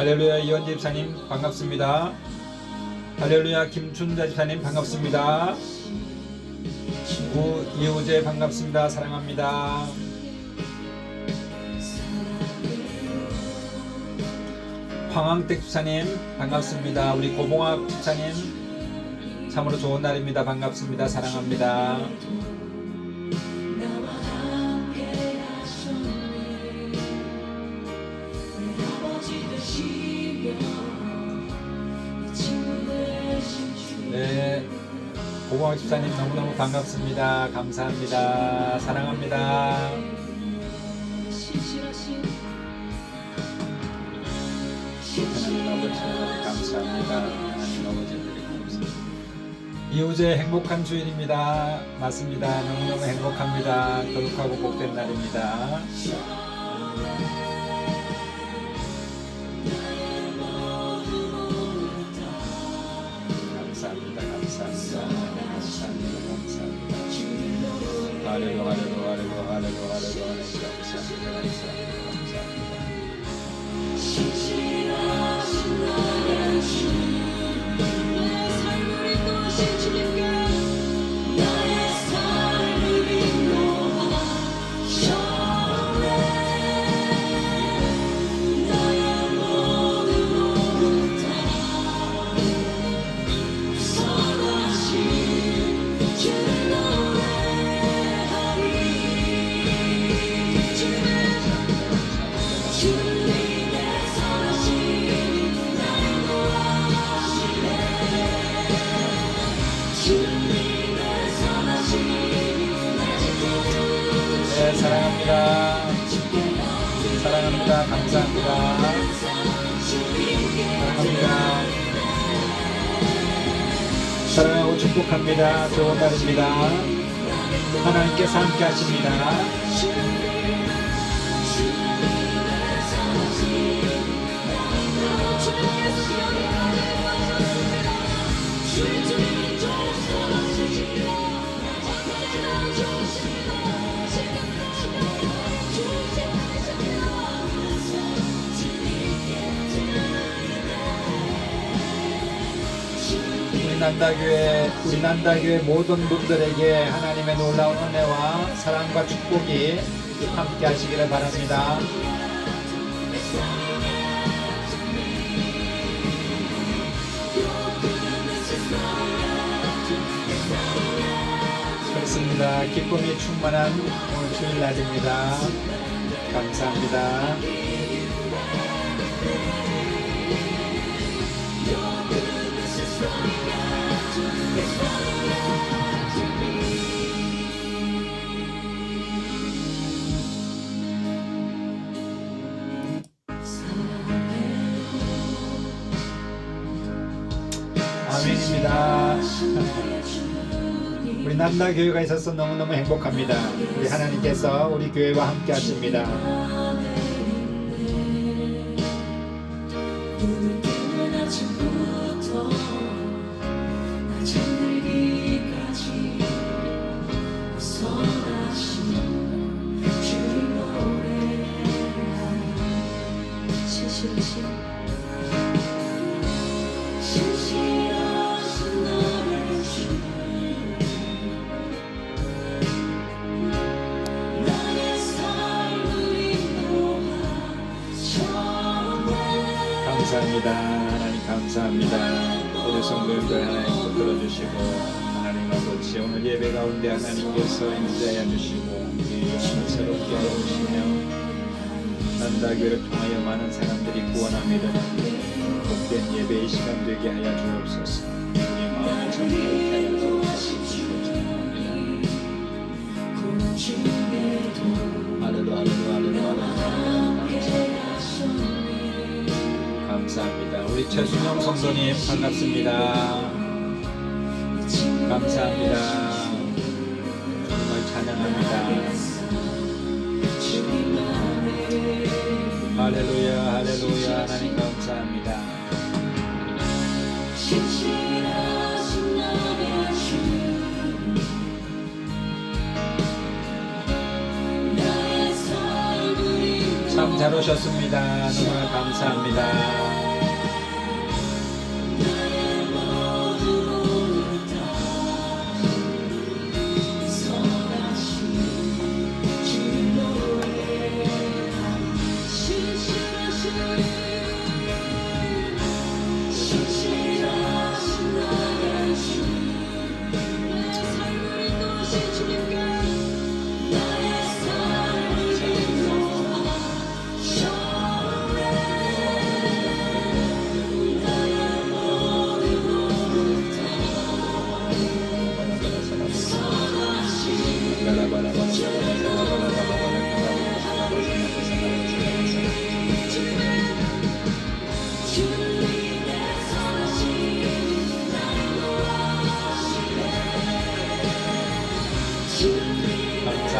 할렐루야 이원재 집사님 반갑습니다. 할렐루야 김춘자 집사님 반갑습니다. 이우재 반갑습니다. 사랑합니다. 황왕택 집사님 반갑습니다. 우리 고봉학 집사님 참으로 좋은 날입니다. 반갑습니다. 사랑합니다. 네, 고봉학 집사님 너무너무 반갑습니다. 감사합니다. 사랑합니다. 하나님 아버지 감사합니다. 하나님 아버지들이 감사합니다. 이우재 행복한 주일입니다. 맞습니다. 너무너무 행복합니다. 거룩하고 복된 날입니다. 감사합니다. 감사합니다. 감사합니다. 감사합니다. 하렐루 하렐루 하렐루 하렐루 하렐루 감사합니다. 감사합니다. 신실하신 나의 주 나의 삶을 인도하신 주님께 나의 삶을 인도하셨네 나의 모든 몸을 다 선하신 주를 노래하리 주님의 네, 사랑합니다. 사랑합니다. 감사합니다. 사랑합니다. 사랑하고 축복합니다. 좋은 날입니다. 하나님께서 함께 하십니다. 우리 난다교회 모든 분들에게 하나님의 놀라운 은혜와 사랑과 축복이 함께 하시기를 바랍니다. 그렇습니다. 기쁨이 충만한 오늘 주일날입니다. 감사합니다. 아멘입니다. 우리 난다교회가 있어서 너무너무 행복합니다. 우리 하나님께서 우리 교회와 함께 하십니다. 감사합니다. 하나님 감사합니다. 우리 성도님들 하나님 붙들어주시고 하나님 아버지 오늘 예배 가운데 하나님께서 임재하여 주시고 우리 영혼을 새롭게 하여 주시며 난다교회를 통하여 많은 사람들이 구원함이 되는 복된 예배의 시간 되게 하여 주옵소서. 우리 마음을 정결케 하여 주옵소서. 할렐루야 할렐루야 감사합니다. 우리 최순영 성도님 반갑습니다. 감사합니다. 정말 찬양합니다. 할렐루야 할렐루야 하나님 감사합니다. 참 잘 오셨습니다. 정말 감사합니다.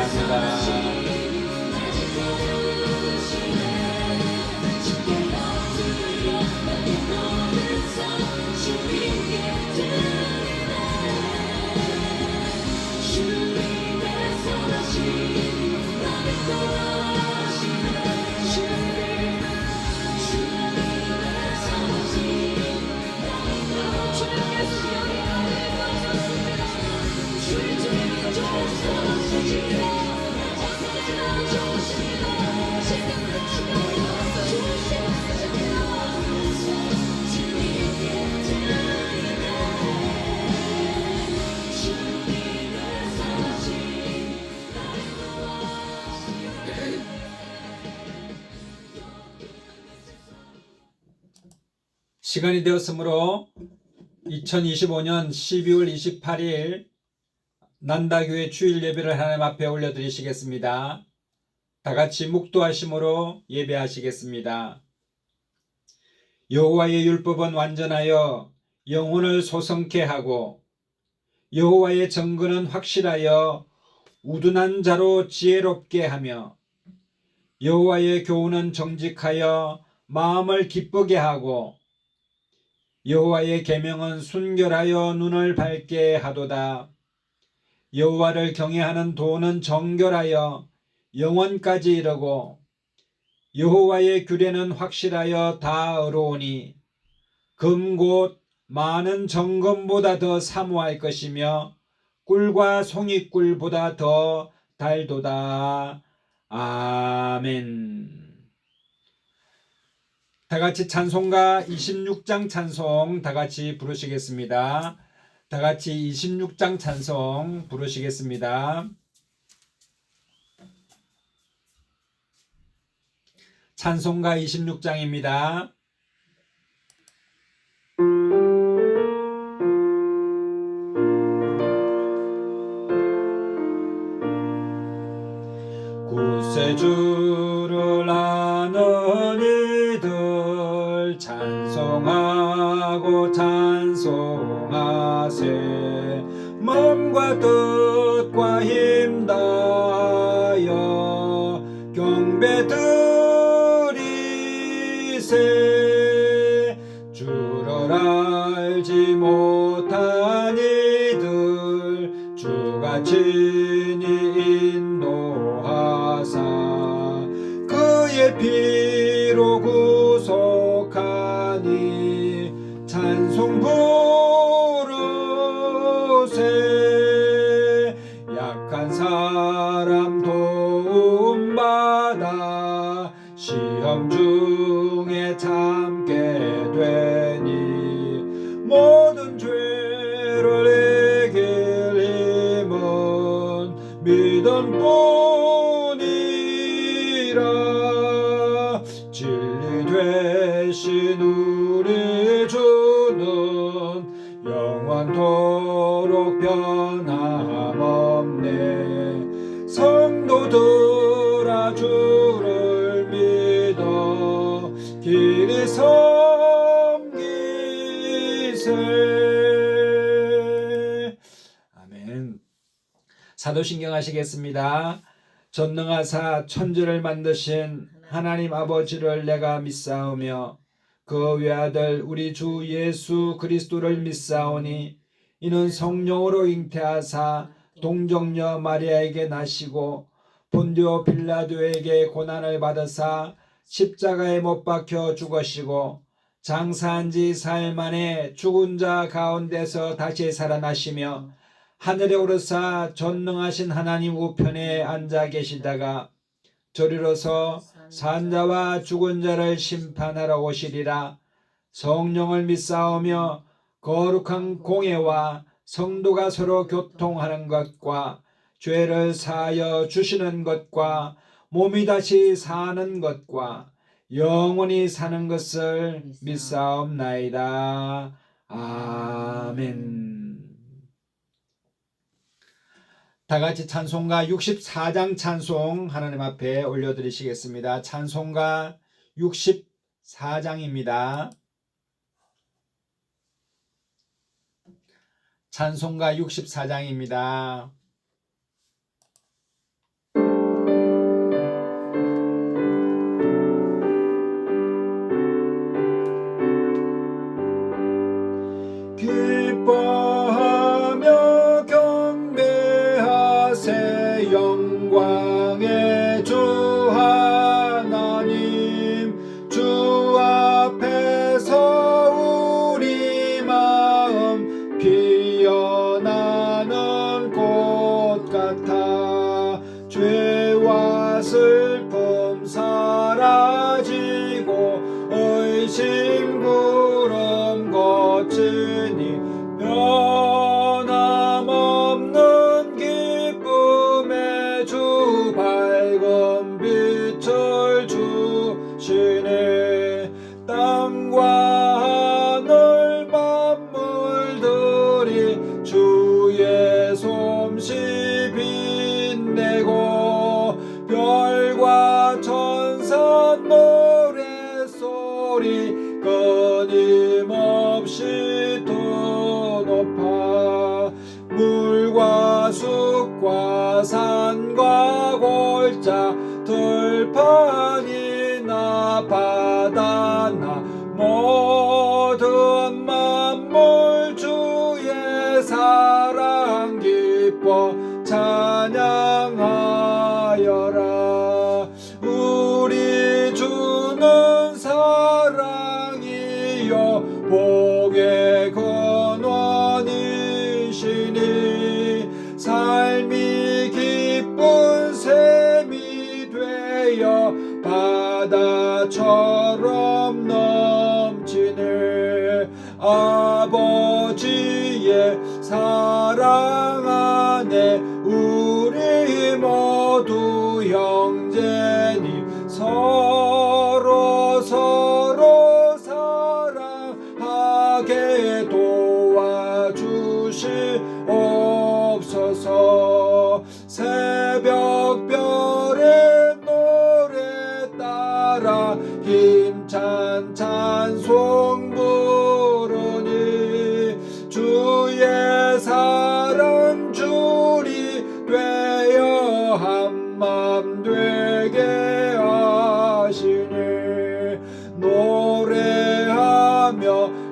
감사합니다. 시간이 되었으므로 2025년 12월 28일 난다교회 주일 예배를 하나님 앞에 올려드리시겠습니다. 다 같이 묵도하심으로 예배하시겠습니다. 여호와의 율법은 완전하여 영혼을 소성케 하고 여호와의 정근은 확실하여 우둔한 자로 지혜롭게 하며 여호와의 교훈은 정직하여 마음을 기쁘게 하고 여호와의 계명은 순결하여 눈을 밝게 하도다. 여호와를 경외하는 도는 정결하여 영원까지 이르고 여호와의 규례는 확실하여 다 의로우니 금 곧 많은 정금보다 더 사모할 것이며 꿀과 송이꿀보다 더 달도다. 아멘. 다 같이 찬송가 26장 찬송 다 같이 부르시겠습니다. 다 같이 26장 찬송 부르시겠습니다. 찬송가 26장입니다. 구세주를 아는 이들 찬송하고 찬송하세. 마음과 뜻과 힘 다하여 경배 드리세. 주를 알지 못한 이들 주가 친히 인도하사 그의 피로 구속하니 찬송 부르세. 약한 사람 도움받아 시험 중에 참게 되니 모든 죄를 이길 힘은 믿음뿐이라. 진리 되신 우리 주는 영원토록 변함없네. 성도들아 주를 믿어 길이 섬기세. 아멘. 사도신경 하시겠습니다. 전능하사 천지를 만드신 하나님 아버지를 내가 믿사오며 그 외아들 우리 주 예수 그리스도를 믿사오니 이는 성령으로 잉태하사 동정녀 마리아에게 나시고 본디오 빌라도에게 고난을 받으사 십자가에 못 박혀 죽으시고 장사한 지 사흘 만에 죽은 자 가운데서 다시 살아나시며 하늘에 오르사 전능하신 하나님 우편에 앉아 계시다가 저리로서 산자와 죽은 자를 심판하러 오시리라. 성령을 믿사오며 거룩한 공예와 성도가 서로 교통하는 것과 죄를 사하여 주시는 것과 몸이 다시 사는 것과 영원히 사는 것을 믿사옵나이다. 아멘. 다 같이 찬송가 64장 찬송 하나님 앞에 올려드리시겠습니다. 찬송가 64장입니다. 찬송가 64장입니다. 영광의 주 하나님, 주 앞에서 우리 마음 피어나는 꽃 같아. 죄와 슬픔 사라지고 의심 구름 거치니 변함없는 기쁨의 주 밝은 빛을 주시네. 땅과 하늘 만물들이 주의 솜씨 빛내고 별과 천사 노래소리 끊임없이 더 높아. 물과 숲과 산과 골짜 들판이나 바다나 모든 만물 주의 사랑 기뻐 찬양하여라. 우리 주는 사랑이요 복의 근원이시니 삶이 기쁜 샘이 되어 바다처럼 넘치네. 아버지의 사랑 안에 우리 모두 형제니 서로 사랑하게 도와주시옵소서. 새벽별의 노래 따라 힘찬 찬송 부르니 주의 사랑 줄이 되어 한맘 되게 하시니. 노래하며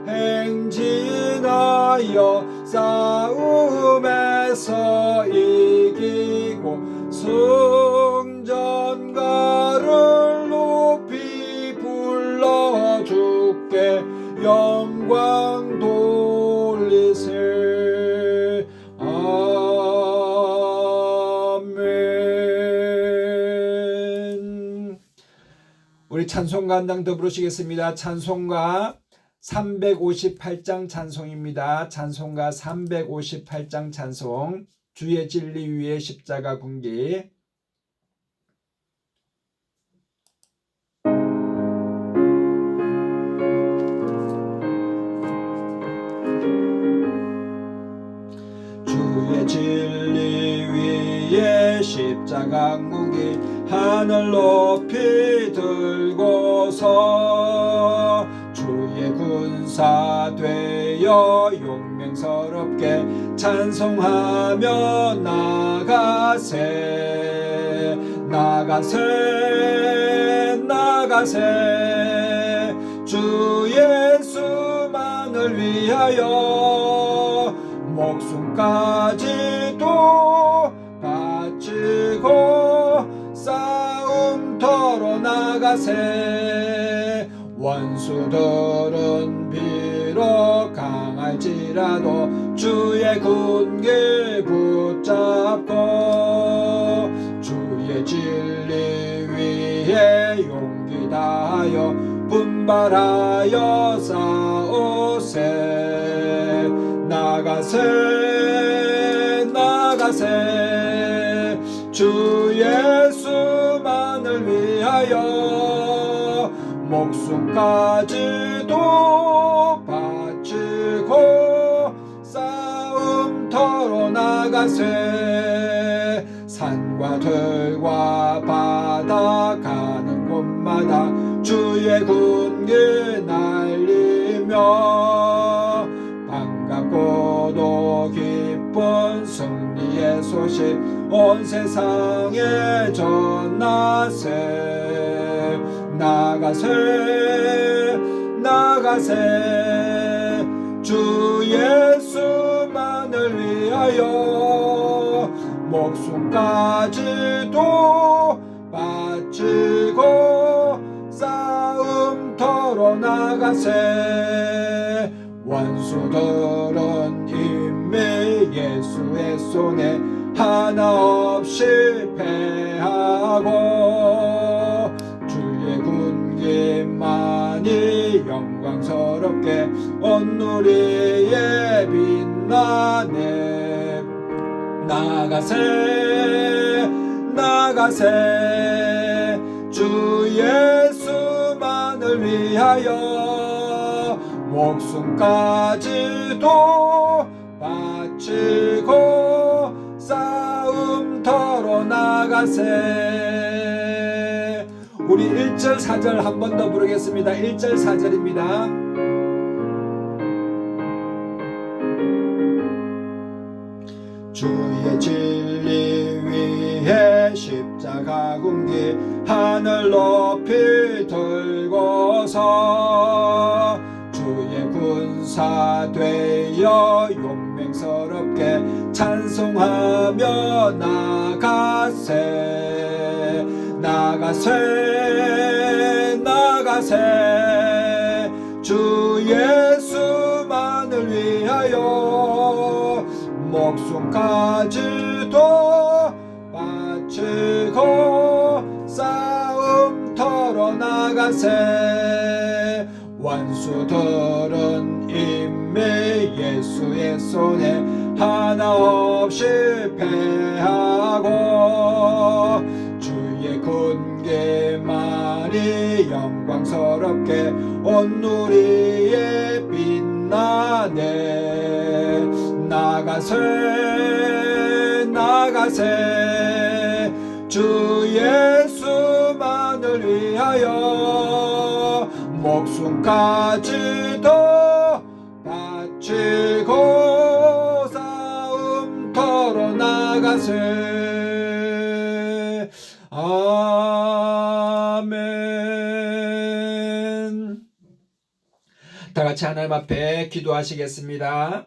행진하여 싸움에서 이기고 승전가를 높이 불러 주께 영광 돌리세. 아멘. 우리 찬송가 한 장 더 부르시겠습니다. 찬송가 358장 찬송입니다. 찬송가 358장 찬송. 주의 진리 위에 십자가 군기. 주의 진리 위에 십자가 군기 하늘 높이 들고서 주의 군사 되어 용맹스럽게 찬송하며 나가세. 나가세 나가세 주 예수만을 위하여 목숨까지도 바치고 싸움터로 나가세. 원수들은 비록 강할지라도 주의 군기 붙잡고 주의 진리 위에 용기 다하여 분발하여 싸우세. 나가세 나가세 주 예수만을 위하여 목숨까지도 바치고 싸움터로 나가세. 산과 들과 바다 가는 곳마다 주의 군기 날리며 반갑고도 기쁜 승리의 소식 온 세상에 전하세. 나가세 나가세 주 예수만을 위하여 목숨까지도 바치고 싸움터로 나가세. 원수들은 이미 예수의 손에 하나 없이 패하고 주의 군기만이 영광스럽게 온누리에 빛나네. 나가세 나가세 주 예수만을 위하여 목숨까지도 바치고 싸움터로 나가세. 우리 1절 4절 한 번 더 부르겠습니다. 1절 4절입니다. 주의 진리 위에 십자가 군기 하늘 높이 들고서 주의 군사 되어 용맹스럽게 찬송하며 나가세. 나가세 나가세 주 예수만을 위하여 목숨까지도 바치고 싸움터로 나가세. 원수들은 이미 예수의 손에 하나 없이 패하고 주의 군기만이 영광스럽게 온누리에 빛나네. 나가세 나가세 주 예수만을 위하여 목숨까지도 바치고 싸움터로 나가세. 아멘. 다같이 하나님 앞에 기도하시겠습니다.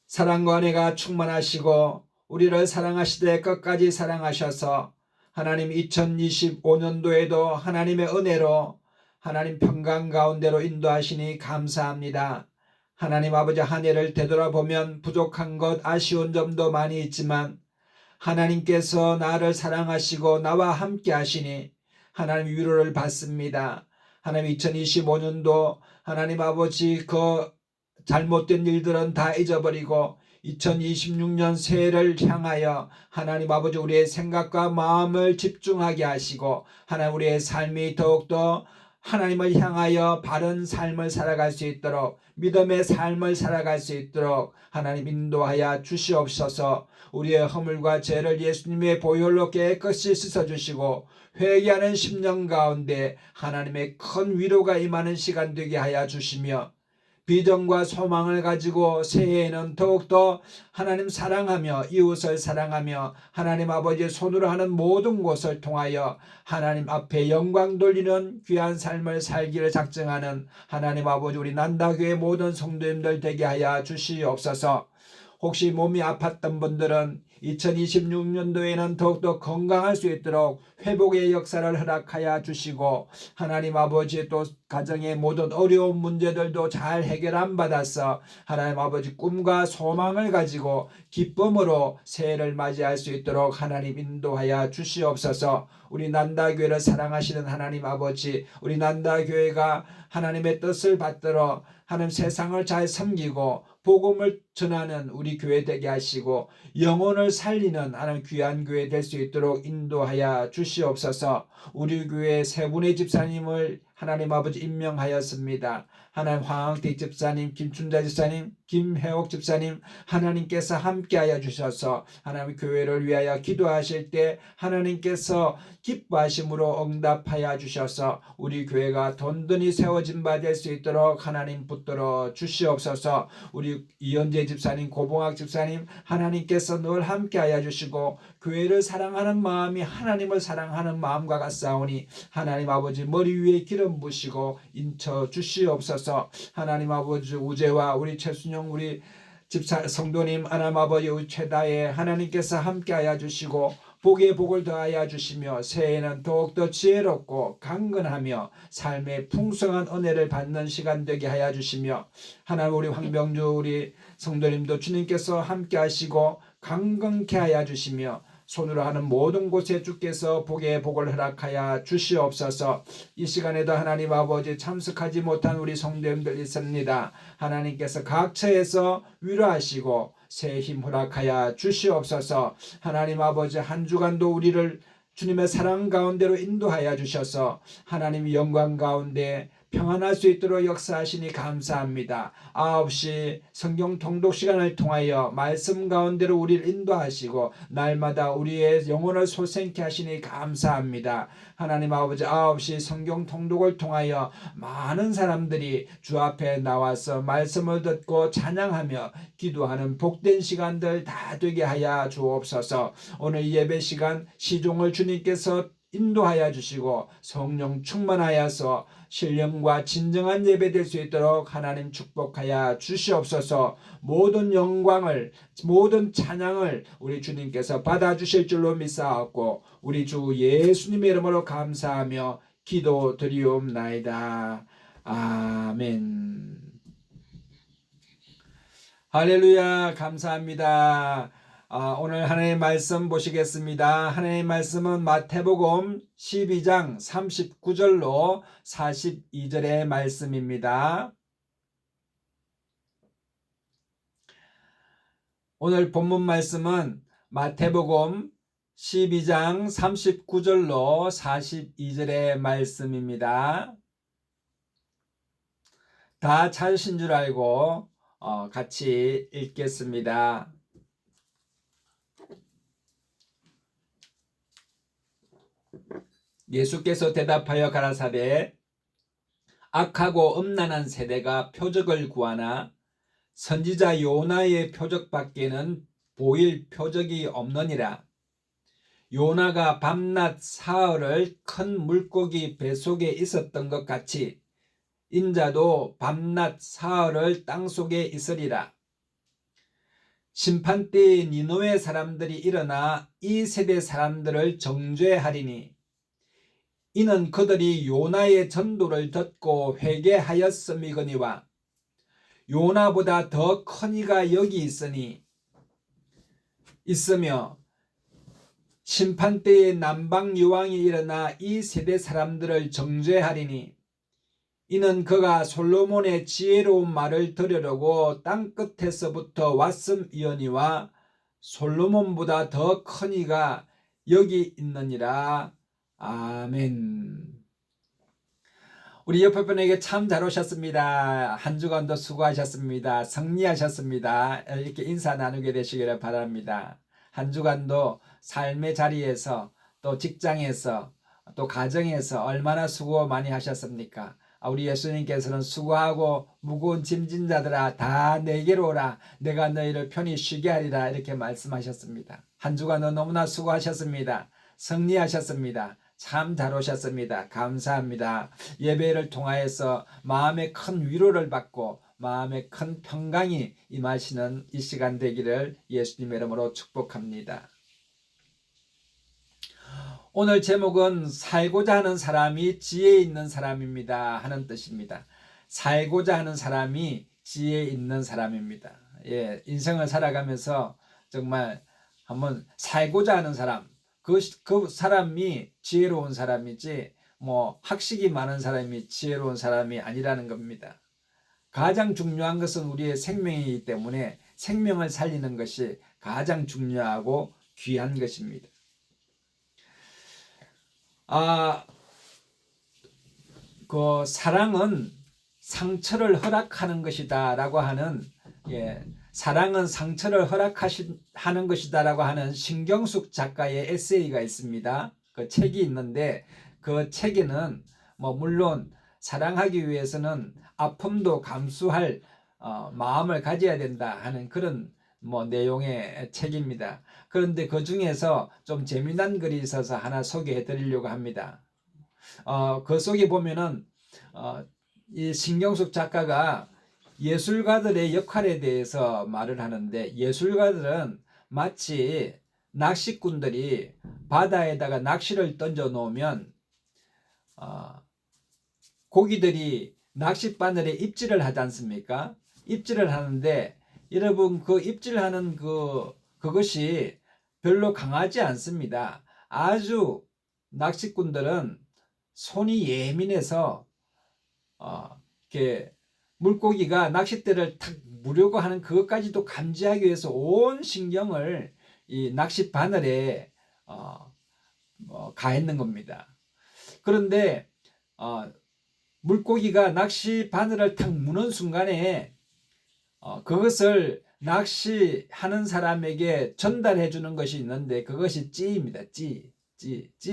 사랑과 은혜가 충만하시고 우리를 사랑하시되 끝까지 사랑하셔서 하나님 2025년도에도 하나님의 은혜로 하나님 평강 가운데로 인도하시니 감사합니다. 하나님 아버지, 한 해를 되돌아보면 부족한 것, 아쉬운 점도 많이 있지만 하나님께서 나를 사랑하시고 나와 함께 하시니 하나님 위로를 받습니다. 하나님 2025년도 하나님 아버지 그 잘못된 일들은 다 잊어버리고 2026년 새해를 향하여 하나님 아버지 우리의 생각과 마음을 집중하게 하시고 하나님 우리의 삶이 더욱더 하나님을 향하여 바른 삶을 살아갈 수 있도록, 믿음의 삶을 살아갈 수 있도록 하나님 인도하여 주시옵소서. 우리의 허물과 죄를 예수님의 보혈로 깨끗이 씻어주시고 회개하는 심령 가운데 하나님의 큰 위로가 임하는 시간 되게 하여 주시며 비전과 소망을 가지고 새해에는 더욱더 하나님 사랑하며 이웃을 사랑하며 하나님 아버지의 손으로 하는 모든 것을 통하여 하나님 앞에 영광 돌리는 귀한 삶을 살기를 작정하는 하나님 아버지 우리 난다교회 모든 성도님들 되게 하여 주시옵소서. 혹시 몸이 아팠던 분들은 2026년도에는 더욱더 건강할 수 있도록 회복의 역사를 허락하여 주시고 하나님 아버지 또 가정의 모든 어려운 문제들도 잘 해결함 받아서 하나님 아버지 꿈과 소망을 가지고 기쁨으로 새해를 맞이할 수 있도록 하나님 인도하여 주시옵소서. 우리 난다교회를 사랑하시는 하나님 아버지, 우리 난다교회가 하나님의 뜻을 받들어 하나님 세상을 잘 섬기고 복음을 전하는 우리 교회 되게 하시고 영혼을 살리는 하나님 귀한 교회 될 수 있도록 인도하여 주시옵소서. 우리 교회 세 분의 집사님을 하나님 아버지 임명하였습니다. 하나님 황학택 집사님, 김춘자 집사님, 김혜옥 집사님 하나님께서 함께하여 주셔서 하나님 교회를 위하여 기도하실 때 하나님께서 기뻐하심으로 응답하여 주셔서 우리 교회가 든든히 세워진 바 될 수 있도록 하나님 붙들어 주시옵소서. 우리 이현재 집사님, 고봉학 집사님 하나님께서 늘 함께하여 주시고 교회를 사랑하는 마음이 하나님을 사랑하는 마음과 같사오니 하나님 아버지 머리 위에 기름 부시고 인쳐 주시옵소서. 하나님 아버지 우재와 우리 최순영 우리 집사 성도님 하나님 아버지 최다에 하나님께서 함께하여 주시고 복에 복을 더하여 주시며 새해에는 더욱더 지혜롭고 강건하며 삶의 풍성한 은혜를 받는 시간 되게 하여 주시며 하나님 우리 황병주 우리 성도님도 주님께서 함께하시고 강건케 하여 주시며 손으로 하는 모든 곳에 주께서 복에 복을 허락하여 주시옵소서. 이 시간에도 하나님 아버지 참석하지 못한 우리 성도님들 있습니다. 하나님께서 각 처에서 위로하시고 새 힘 허락하여 주시옵소서. 하나님 아버지 한 주간도 우리를 주님의 사랑 가운데로 인도하여 주셔서 하나님의 영광 가운데 평안할 수 있도록 역사하시니 감사합니다. 9시 성경 통독 시간을 통하여 말씀 가운데로 우리를 인도하시고 날마다 우리의 영혼을 솟생케 하시니 감사합니다. 하나님 아버지 9시 성경 통독을 통하여 많은 사람들이 주 앞에 나와서 말씀을 듣고 찬양하며 기도하는 복된 시간들 다 되게 하여 주옵소서. 오늘 예배 시간 시종을 주님께서 인도하여 주시고 성령 충만하여서 신령과 진정한 예배 될 수 있도록 하나님 축복하여 주시옵소서. 모든 영광을 모든 찬양을 우리 주님께서 받아주실 줄로 믿사옵고 우리 주 예수님의 이름으로 감사하며 기도드리옵나이다. 아멘. 할렐루야. 감사합니다. 오늘 하나님의 말씀 보시겠습니다. 하나님의 말씀은 마태복음 12장 39절로 42절의 말씀입니다. 오늘 본문 말씀은 마태복음 12장 39절로 42절의 말씀입니다. 다 찾으신 줄 알고 같이 읽겠습니다. 예수께서 대답하여 가라사대 악하고 음란한 세대가 표적을 구하나 선지자 요나의 표적밖에는 보일 표적이 없느니라. 요나가 밤낮 사흘을 큰 물고기 뱃속에 있었던 것 같이 인자도 밤낮 사흘을 땅속에 있으리라. 심판때에 니느웨 사람들이 일어나 이 세대 사람들을 정죄하리니 이는 그들이 요나의 전도를 듣고 회개하였음이거니와 요나보다 더 큰 이가 여기 있으며 심판때에 남방 여왕이 일어나 이 세대 사람들을 정죄하리니 이는 그가 솔로몬의 지혜로운 말을 들으려고 땅끝에서부터 왔음이거니와 솔로몬보다 더 큰 이가 여기 있느니라. 아멘. 우리 옆에 분에게 참 잘 오셨습니다. 한 주간도 수고하셨습니다. 승리하셨습니다. 이렇게 인사 나누게 되시기를 바랍니다. 한 주간도 삶의 자리에서 또 직장에서 또 가정에서 얼마나 수고 많이 하셨습니까? 우리 예수님께서는 수고하고 무거운 짐진 자들아 다 내게로 오라 내가 너희를 편히 쉬게 하리라 이렇게 말씀하셨습니다. 한 주간도 너무나 수고하셨습니다. 승리하셨습니다. 참 잘 오셨습니다. 감사합니다. 예배를 통하여서 마음의 큰 위로를 받고 마음의 큰 평강이 임하시는 이 시간 되기를 예수님의 이름으로 축복합니다. 오늘 제목은 살고자 하는 사람이 지혜 있는 사람입니다 하는 뜻입니다. 살고자 하는 사람이 지혜 있는 사람입니다. 인생을 살아가면서 정말 한번 살고자 하는 사람, 그 사람이 지혜로운 사람이지 학식이 많은 사람이 지혜로운 사람이 아니라는 겁니다. 가장 중요한 것은 우리의 생명이기 때문에 생명을 살리는 것이 가장 중요하고 귀한 것입니다. 사랑은 상처를 허락하는 것이다 라고 하는 사랑은 상처를 허락하는 것이다 라고 하는 신경숙 작가의 에세이가 있습니다. 그 책이 있는데 그 책에는 물론 사랑하기 위해서는 아픔도 감수할 마음을 가져야 된다 하는 그런 내용의 책입니다. 그런데 그 중에서 좀 재미난 글이 있어서 하나 소개해 드리려고 합니다. 그 속에 보면은 이 신경숙 작가가 예술가들의 역할에 대해서 말을 하는데, 예술가들은 마치 낚시꾼들이 바다에다가 낚시를 던져 놓으면 고기들이 낚싯바늘에 입질을 하지 않습니까? 입질을 하는데, 여러분 그 입질하는 그것이 별로 강하지 않습니다. 아주 낚시꾼들은 손이 예민해서 이렇게 물고기가 낚싯대를 탁 무려고 하는 그것까지도 감지하기 위해서 온 신경을 이 낚시 바늘에 가했는 겁니다. 그런데 물고기가 낚시 바늘을 탁 무는 순간에 그것을 낚시하는 사람에게 전달해 주는 것이 있는데, 그것이 찌입니다. 찌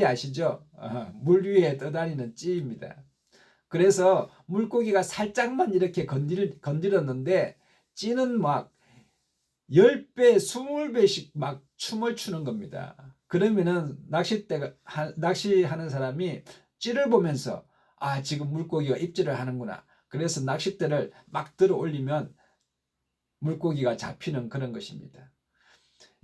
아시죠? 물 위에 떠다니는 찌입니다. 그래서 물고기가 살짝만 이렇게 건드렸는데 찌는 막 10배, 20배씩 막 춤을 추는 겁니다. 그러면은 낚시하는 사람이 찌를 보면서 지금 물고기가 입질을 하는구나. 그래서 낚싯대를 막 들어 올리면 물고기가 잡히는 그런 것입니다.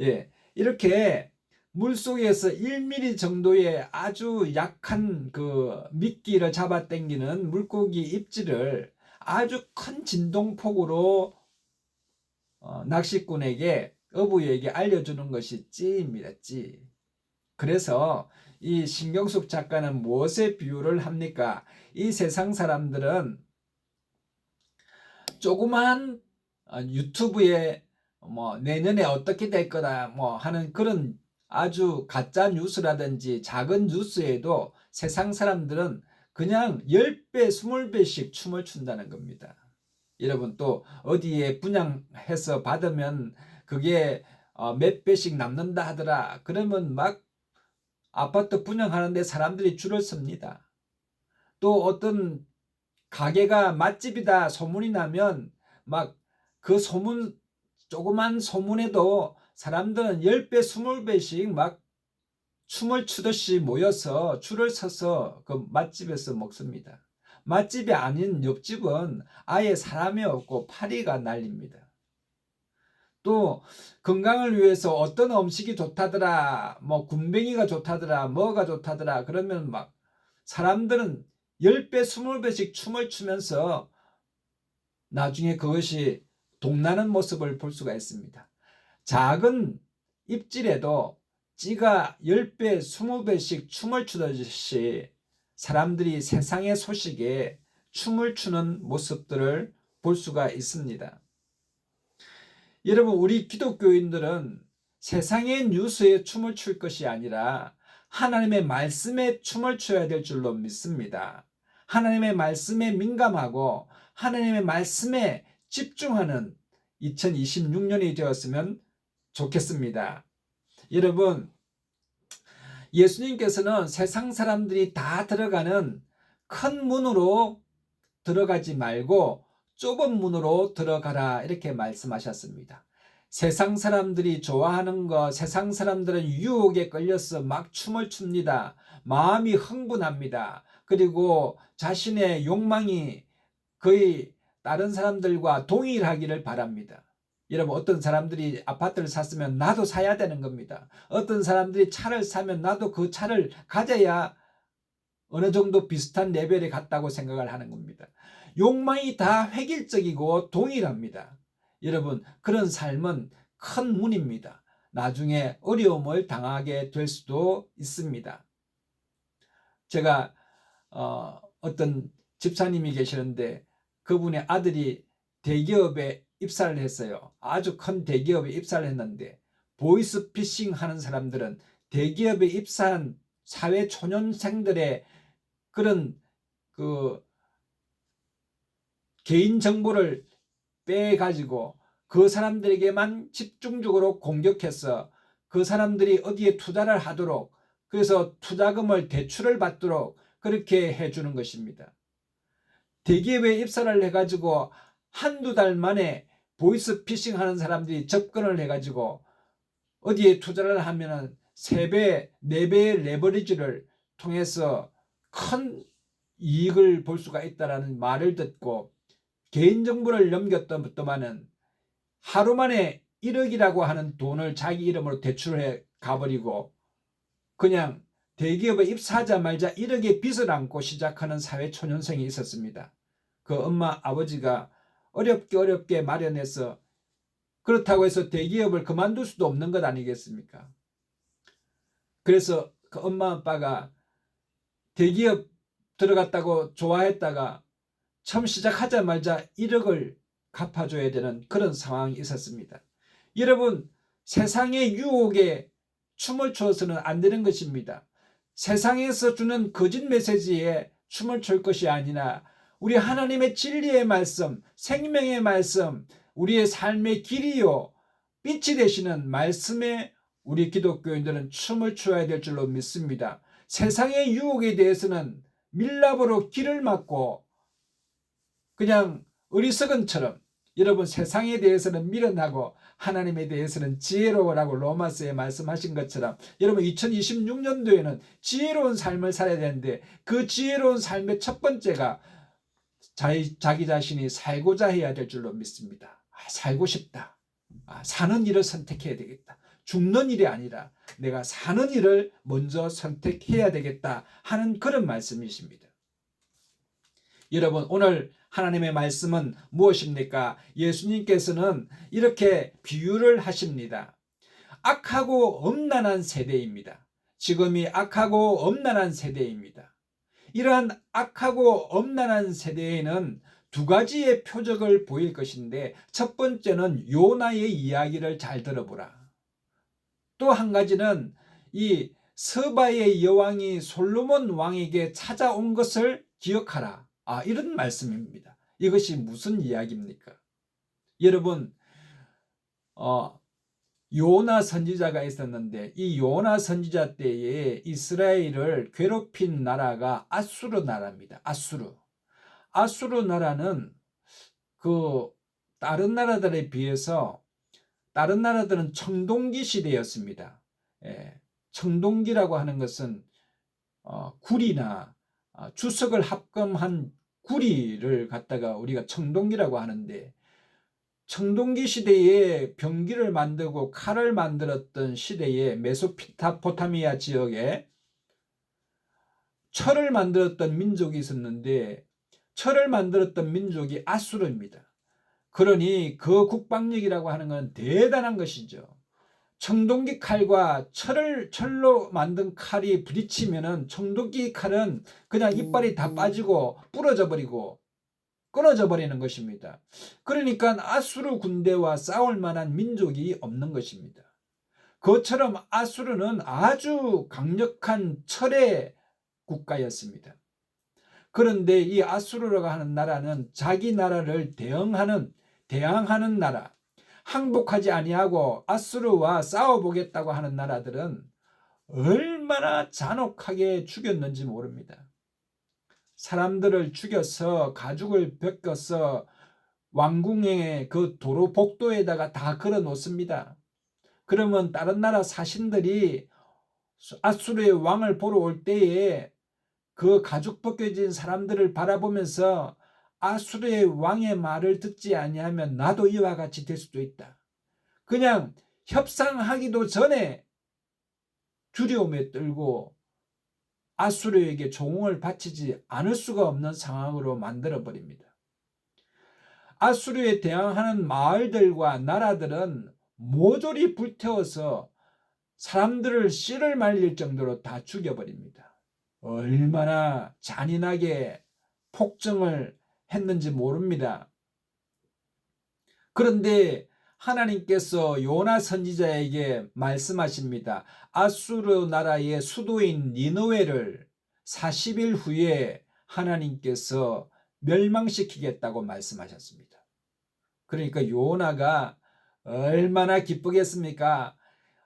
예, 이렇게 물속에서 1mm 정도의 아주 약한 그 미끼를 잡아당기는 물고기 입질을 아주 큰 진동폭으로 낚시꾼에게, 어부에게 알려주는 것이 찌입니다. 찌. 그래서 이 신경숙 작가는 무엇에 비유를 합니까? 이 세상 사람들은 조그만 유튜브에 뭐 내년에 어떻게 될 거다 뭐 하는 그런 아주 가짜 뉴스라든지 작은 뉴스에도 세상 사람들은 그냥 10배, 20배씩 춤을 춘다는 겁니다. 여러분 또 어디에 분양해서 받으면 그게 몇 배씩 남는다 하더라. 그러면 막 아파트 분양하는데 사람들이 줄을 섭니다. 또 어떤 가게가 맛집이다 소문이 나면 막 그 소문, 조그만 소문에도 사람들은 10배, 20배씩 막 춤을 추듯이 모여서 줄을 서서 그 맛집에서 먹습니다. 맛집이 아닌 옆집은 아예 사람이 없고 파리가 날립니다. 또 건강을 위해서 어떤 음식이 좋다더라, 뭐 군뱅이가 좋다더라, 뭐가 좋다더라 그러면 막 사람들은 10배, 20배씩 춤을 추면서 나중에 그것이 동나는 모습을 볼 수가 있습니다. 작은 입질에도 찌가 10배, 20배씩 춤을 추듯이 사람들이 세상의 소식에 춤을 추는 모습들을 볼 수가 있습니다. 여러분, 우리 기독교인들은 세상의 뉴스에 춤을 출 것이 아니라 하나님의 말씀에 춤을 춰야 될 줄로 믿습니다. 하나님의 말씀에 민감하고 하나님의 말씀에 집중하는 2026년이 되었으면 좋겠습니다. 여러분, 예수님께서는 세상 사람들이 다 들어가는 큰 문으로 들어가지 말고 좁은 문으로 들어가라 이렇게 말씀하셨습니다. 세상 사람들이 좋아하는 것, 세상 사람들은 유혹에 끌려서 막 춤을 춥니다. 마음이 흥분합니다. 그리고 자신의 욕망이 거의 다른 사람들과 동일하기를 바랍니다. 여러분, 어떤 사람들이 아파트를 샀으면 나도 사야 되는 겁니다. 어떤 사람들이 차를 사면 나도 그 차를 가져야 어느 정도 비슷한 레벨에 갔다고 생각을 하는 겁니다. 욕망이 다 획일적이고 동일합니다. 여러분, 그런 삶은 큰 문입니다. 나중에 어려움을 당하게 될 수도 있습니다. 제가 어떤 집사님이 계시는데 그분의 아들이 대기업에 입사를 했어요. 아주 큰 대기업에 입사를 했는데 보이스피싱 하는 사람들은 대기업에 입사한 사회 초년생들의 그런 그 개인 정보를 빼가지고 그 사람들에게만 집중적으로 공격해서 그 사람들이 어디에 투자를 하도록, 그래서 투자금을 대출을 받도록 그렇게 해주는 것입니다. 대기업에 입사를 해가지고 한두 달 만에 보이스피싱 하는 사람들이 접근을 해가지고 어디에 투자를 하면은 3배, 4배의 레버리지를 통해서 큰 이익을 볼 수가 있다는 말을 듣고 개인정보를 넘겼더만은 하루 만에 1억이라고 하는 돈을 자기 이름으로 대출해 가버리고 그냥 대기업에 입사하자마자 1억의 빚을 안고 시작하는 사회초년생이 있었습니다. 그 엄마 아버지가 어렵게 마련해서 그렇다고 해서 대기업을 그만둘 수도 없는 것 아니겠습니까? 그래서 그 엄마 아빠가 대기업 들어갔다고 좋아했다가 처음 시작하자마자 1억을 갚아줘야 되는 그런 상황이 있었습니다. 여러분, 세상의 유혹에 춤을 추어서는 안 되는 것입니다. 세상에서 주는 거짓 메시지에 춤을 출 것이 아니라 우리 하나님의 진리의 말씀, 생명의 말씀, 우리의 삶의 길이요 빛이 되시는 말씀에 우리 기독교인들은 춤을 춰야 될 줄로 믿습니다. 세상의 유혹에 대해서는 밀랍으로 길을 막고 그냥 어리석은처럼 여러분 세상에 대해서는 미련하고 하나님에 대해서는 지혜로우라고 로마서에 말씀하신 것처럼 여러분 2026년도에는 지혜로운 삶을 살아야 되는데 그 지혜로운 삶의 첫 번째가 자기 자신이 살고자 해야 될 줄로 믿습니다. 살고 싶다. 사는 일을 선택해야 되겠다. 죽는 일이 아니라 내가 사는 일을 먼저 선택해야 되겠다 하는 그런 말씀이십니다. 여러분 오늘 하나님의 말씀은 무엇입니까? 예수님께서는 이렇게 비유를 하십니다. 악하고 엄난한 세대입니다. 지금이 악하고 엄난한 세대입니다. 이러한 악하고 엄난한 세대에는 두 가지의 표적을 보일 것인데 첫 번째는 요나의 이야기를 잘 들어보라. 또 한 가지는 이 서바의 여왕이 솔로몬 왕에게 찾아온 것을 기억하라. 이런 말씀입니다. 이것이 무슨 이야기입니까? 여러분 요나 선지자가 있었는데 이 요나 선지자 때에 이스라엘을 괴롭힌 나라가 아수르 나라입니다. 아수르 나라는 그 다른 나라들에 비해서 다른 나라들은 청동기 시대였습니다. 청동기라고 하는 것은 구리나 주석을 합금한 구리를 갖다가 우리가 청동기라고 하는데 청동기 시대에 병기를 만들고 칼을 만들었던 시대에 메소포타미아 지역에 철을 만들었던 민족이 있었는데 철을 만들었던 민족이 아수르입니다. 그러니 그 국방력이라고 하는 건 대단한 것이죠. 청동기 칼과 철로 만든 칼이 부딪히면은 청동기 칼은 그냥 이빨이 다 빠지고 부러져 버리고 끊어져 버리는 것입니다. 그러니까 아수르 군대와 싸울 만한 민족이 없는 것입니다. 그것처럼 아수르는 아주 강력한 철의 국가였습니다. 그런데 이 아수르라고 하는 나라는 자기 나라를 대항하는 나라, 항복하지 아니하고 아수르와 싸워보겠다고 하는 나라들은 얼마나 잔혹하게 죽였는지 모릅니다. 사람들을 죽여서 가죽을 벗겨서 왕궁의 그 도로 복도에다가 다 걸어 놓습니다. 그러면 다른 나라 사신들이 아수르의 왕을 보러 올 때에 그 가죽 벗겨진 사람들을 바라보면서 아수르의 왕의 말을 듣지 아니하면 나도 이와 같이 될 수도 있다. 그냥 협상하기도 전에 두려움에 떨고 아수르에게 종을 바치지 않을 수가 없는 상황으로 만들어버립니다. 아수르에 대항하는 마을들과 나라들은 모조리 불태워서 사람들을 씨를 말릴 정도로 다 죽여버립니다. 얼마나 잔인하게 폭정을 했는지 모릅니다. 그런데 하나님께서 요나 선지자에게 말씀하십니다. 아수르 나라의 수도인 니느웨를 40일 후에 하나님께서 멸망시키겠다고 말씀하셨습니다. 그러니까 요나가 얼마나 기쁘겠습니까?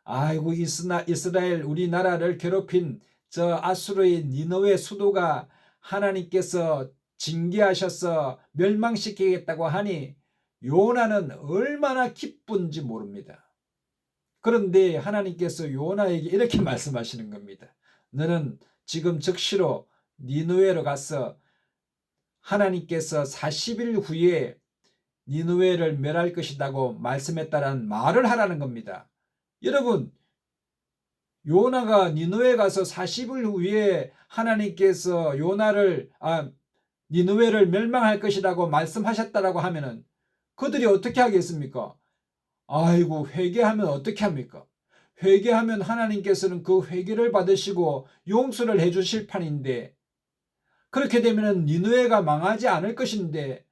아이고 이스라엘 우리나라를 괴롭힌 저 아수르의 니느웨 수도가 하나님께서 징계하셔서 멸망시키겠다고 하니 요나는 얼마나 기쁜지 모릅니다. 그런데 하나님께서 요나에게 이렇게 말씀하시는 겁니다. 너는 지금 즉시로 니느웨로 가서 하나님께서 40일 후에 니느웨를 멸할 것이라고 말씀했다는 말을 하라는 겁니다. 여러분, 요나가 니느웨 가서 40일 후에 하나님께서 니느웨를 멸망할 것이라고 말씀하셨다라고 하면은 그들이 어떻게 하겠습니까? 아이고, 회개하면 어떻게 합니까? 회개하면 하나님께서는 그 회개를 받으시고 용서를 해주실 판인데, 그렇게 되면 니느웨가 망하지 않을 것인데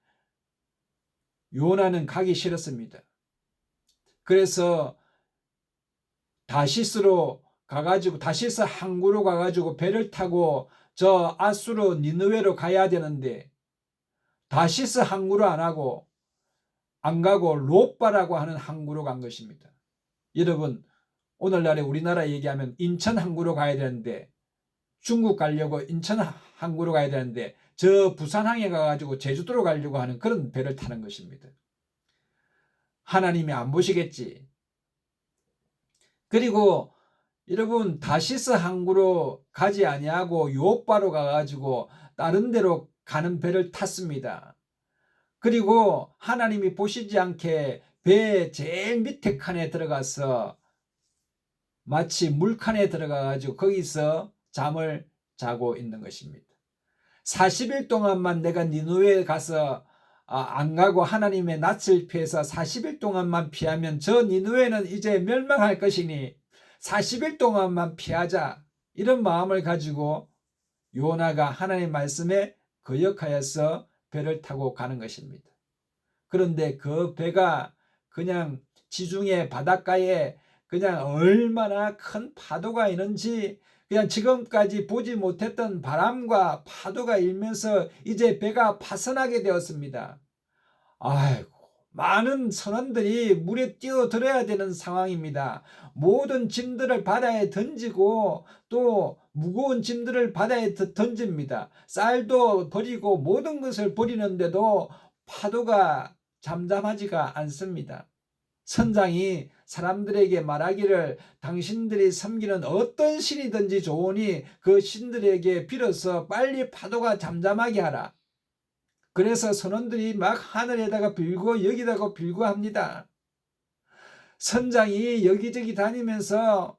요나는 가기 싫었습니다. 그래서 다시스로 가가지고, 다시스 항구로 가가지고 배를 타고 저 아수르 니느웨로 가야 되는데 다시스 항구로 안 가고 롯바라고 하는 항구로 간 것입니다. 여러분, 오늘날에 우리나라 얘기하면 인천 항구로 가야 되는데, 중국 가려고 인천 항구로 가야 되는데 저 부산항에 가가지고 제주도로 가려고 하는 그런 배를 타는 것입니다. 하나님이 안 보시겠지. 그리고 여러분, 다시스 항구로 가지 아니하고 요바로 가가지고 다른 데로 가는 배를 탔습니다. 그리고 하나님이 보시지 않게 배 제일 밑에 칸에 들어가서 마치 물칸에 들어가가지고 거기서 잠을 자고 있는 것입니다. 40일 동안만 내가 니느웨에 가서 안 가고 하나님의 낯을 피해서 40일 동안만 피하면 저 니느웨는 이제 멸망할 것이니 40일 동안만 피하자, 이런 마음을 가지고 요나가 하나님의 말씀에 거역하여서 배를 타고 가는 것입니다. 그런데 그 배가 그냥 지중해 바닷가에 그냥 얼마나 큰 파도가 있는지, 그냥 지금까지 보지 못했던 바람과 파도가 일면서 이제 배가 파선하게 되었습니다. 아이고, 많은 선원들이 물에 뛰어들어야 되는 상황입니다. 모든 짐들을 바다에 던지고 또 무거운 짐들을 바다에 던집니다. 쌀도 버리고 모든 것을 버리는데도 파도가 잠잠하지가 않습니다. 선장이 사람들에게 말하기를 당신들이 섬기는 어떤 신이든지 좋으니 그 신들에게 빌어서 빨리 파도가 잠잠하게 하라. 그래서 선원들이 막 하늘에다가 빌고 여기다가 빌고 합니다. 선장이 여기저기 다니면서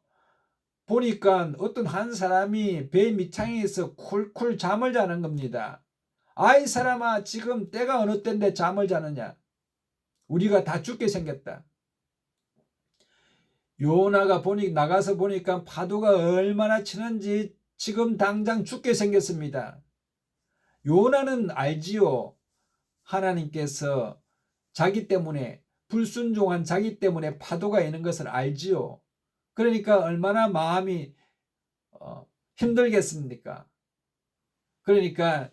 보니까 어떤 한 사람이 배 밑창에서 쿨쿨 잠을 자는 겁니다. 아이 사람아, 지금 때가 어느 때인데 잠을 자느냐? 우리가 다 죽게 생겼다. 요나가 나가서 보니까 파도가 얼마나 치는지 지금 당장 죽게 생겼습니다. 요나는 알지요. 하나님께서 자기 때문에, 불순종한 자기 때문에 파도가 있는 것을 알지요. 그러니까 얼마나 마음이 힘들겠습니까? 그러니까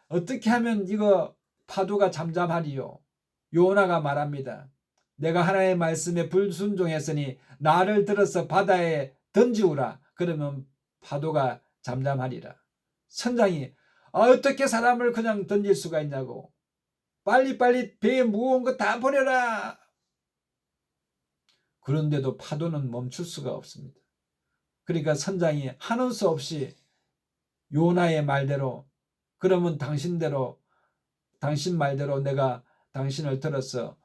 어떻게 하면 이거 파도가 잠잠하리요? 요나가 말합니다. 내가 하나님의 말씀에 불순종했으니 나를 들어서 바다에 던지우라. 그러면 파도가 잠잠하리라. 선장이 어떻게 사람을 그냥 던질 수가 있냐고. 빨리빨리 배에 무거운 거 다 버려라. 그런데도 파도는 멈출 수가 없습니다. 그러니까 선장이 하는 수 없이 요나의 말대로, 그러면 당신 말대로 내가 당신을 들어서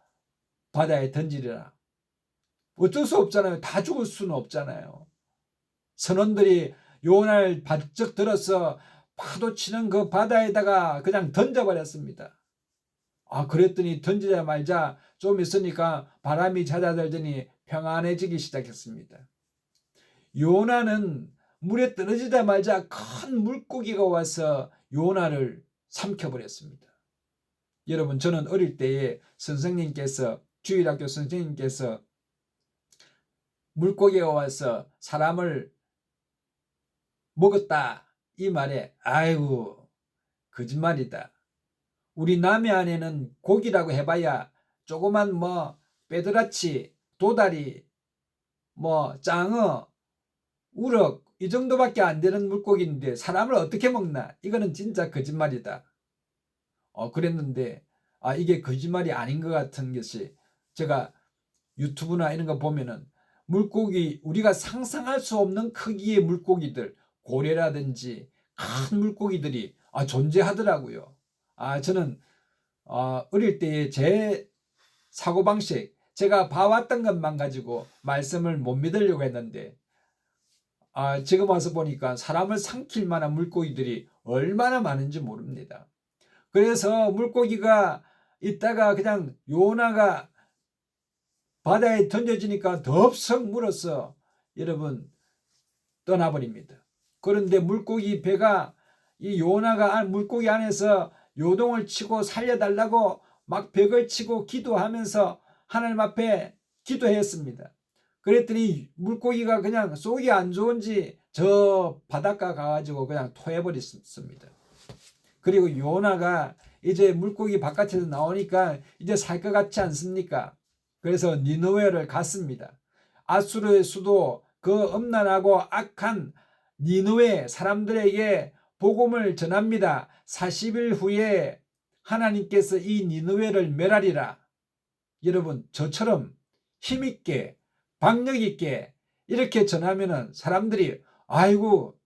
바다에 던지리라. 어쩔 수 없잖아요. 다 죽을 수는 없잖아요. 선원들이 요나를 바짝 들어서 파도 치는 그 바다에다가 그냥 던져버렸습니다. 그랬더니 던지자마자 좀 있으니까 바람이 잦아들더니 평안해지기 시작했습니다. 요나는 물에 떨어지자마자 큰 물고기가 와서 요나를 삼켜버렸습니다. 여러분, 저는 어릴 때에 주일학교 선생님께서 물고기가 와서 사람을 먹었다, 이 말에 아이고, 거짓말이다. 우리 남해 안에는 고기라고 해봐야 조그만 빼드라치, 도다리, 짱어, 우럭 이 정도밖에 안 되는 물고기인데 사람을 어떻게 먹나? 이거는 진짜 거짓말이다. 그랬는데 이게 거짓말이 아닌 것 같은 것이, 제가 유튜브나 이런 거 보면은 물고기, 우리가 상상할 수 없는 크기의 물고기들, 고래라든지 큰 물고기들이 존재하더라고요. 저는 어릴 때의 제 사고방식, 제가 봐왔던 것만 가지고 말씀을 못 믿으려고 했는데 지금 와서 보니까 사람을 삼킬 만한 물고기들이 얼마나 많은지 모릅니다. 그래서 물고기가 있다가 그냥 요나가 바다에 던져지니까 덥석 물어서 여러분 떠나버립니다. 그런데 물고기 배가 이 요나가 물고기 안에서 요동을 치고 살려달라고 막 벽을 치고 기도하면서 하나님 앞에 기도했습니다. 그랬더니 물고기가 그냥 속이 안 좋은지 저 바닷가 가가지고 그냥 토해버렸습니다. 그리고 요나가 이제 물고기 바깥에서 나오니까 이제 살 것 같지 않습니까? 그래서 니느웨를 갔습니다. 아수르의 수도 그 음란하고 악한 니느웨 사람들에게 복음을 전합니다. 40일 후에 하나님께서 이 니느웨를 멸하리라. 여러분 저처럼 힘있게 박력있게 이렇게 전하면은 사람들이 아이고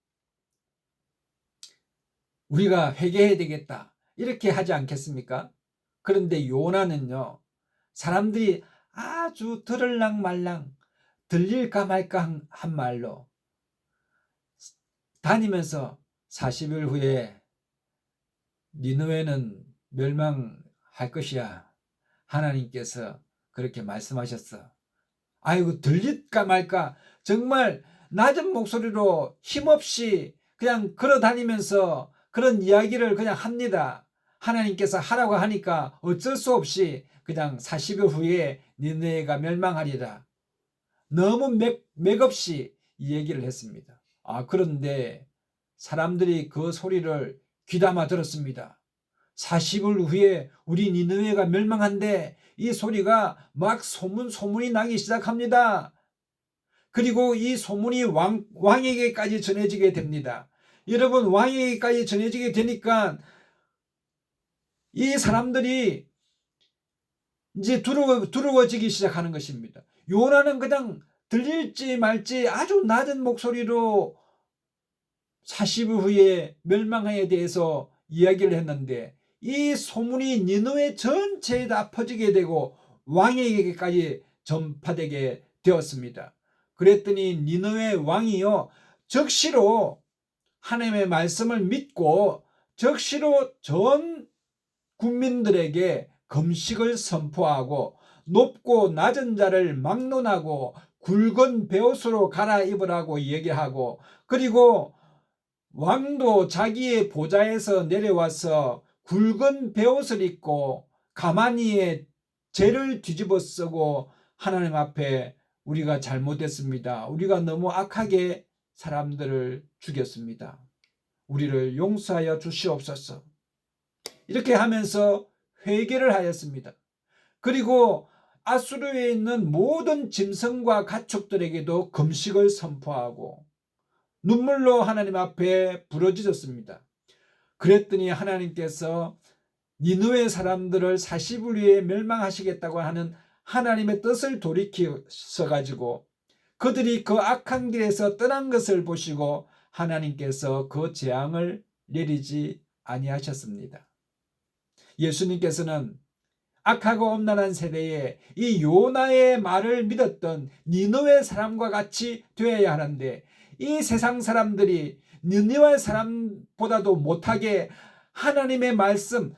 우리가 회개해야 되겠다 이렇게 하지 않겠습니까? 그런데 요나는요 사람들이 아주 들을랑 말랑 들릴까 말까 한 말로 다니면서 40일 후에 니느웨는 멸망할 것이야. 하나님께서 그렇게 말씀하셨어. 아이고 들릴까 말까 정말 낮은 목소리로 힘없이 그냥 걸어다니면서 그런 이야기를 그냥 합니다. 하나님께서 하라고 하니까 어쩔 수 없이 그냥 40일 후에 니느웨가 멸망하리라. 너무 맥없이 이 얘기를 했습니다. 그런데 사람들이 그 소리를 귀담아 들었습니다. 40일 후에 우리 니느웨가 멸망한데 이 소리가 막 소문이 나기 시작합니다. 그리고 이 소문이 왕에게까지 전해지게 됩니다. 여러분 왕에게까지 전해지게 되니까 이 사람들이 이제 두려워지기 시작하는 것입니다. 요나는 그냥 들릴지 말지 아주 낮은 목소리로 40일 후에 멸망에 대해서 이야기를 했는데 이 소문이 니느웨 전체에 다 퍼지게 되고 왕에게까지 전파되게 되었습니다. 그랬더니 니느웨 왕이요 적시로 하나님의 말씀을 믿고 적시로 전 국민들에게 금식을 선포하고 높고 낮은 자를 막론하고 굵은 베옷으로 갈아입으라고 얘기하고 그리고 왕도 자기의 보좌에서 내려와서 굵은 베옷을 입고 가마니에 죄를 뒤집어 쓰고 하나님 앞에 우리가 잘못했습니다. 우리가 너무 악하게 사람들을 죽였습니다. 우리를 용서하여 주시옵소서. 이렇게 하면서 회개를 하였습니다. 그리고 아수르에 있는 모든 짐승과 가축들에게도 금식을 선포하고 눈물로 하나님 앞에 부르짖었습니다. 그랬더니 하나님께서 니느웨 사람들을 40일 후에 멸망하시겠다고 하는 하나님의 뜻을 돌이키셔 가지고 그들이 그 악한 길에서 떠난 것을 보시고 하나님께서 그 재앙을 내리지 아니하셨습니다. 예수님께서는 악하고 엄란한 세대에 이 요나의 말을 믿었던 니느웨 사람과 같이 되어야 하는데 이 세상 사람들이 니느웨 사람보다도 못하게 하나님의 말씀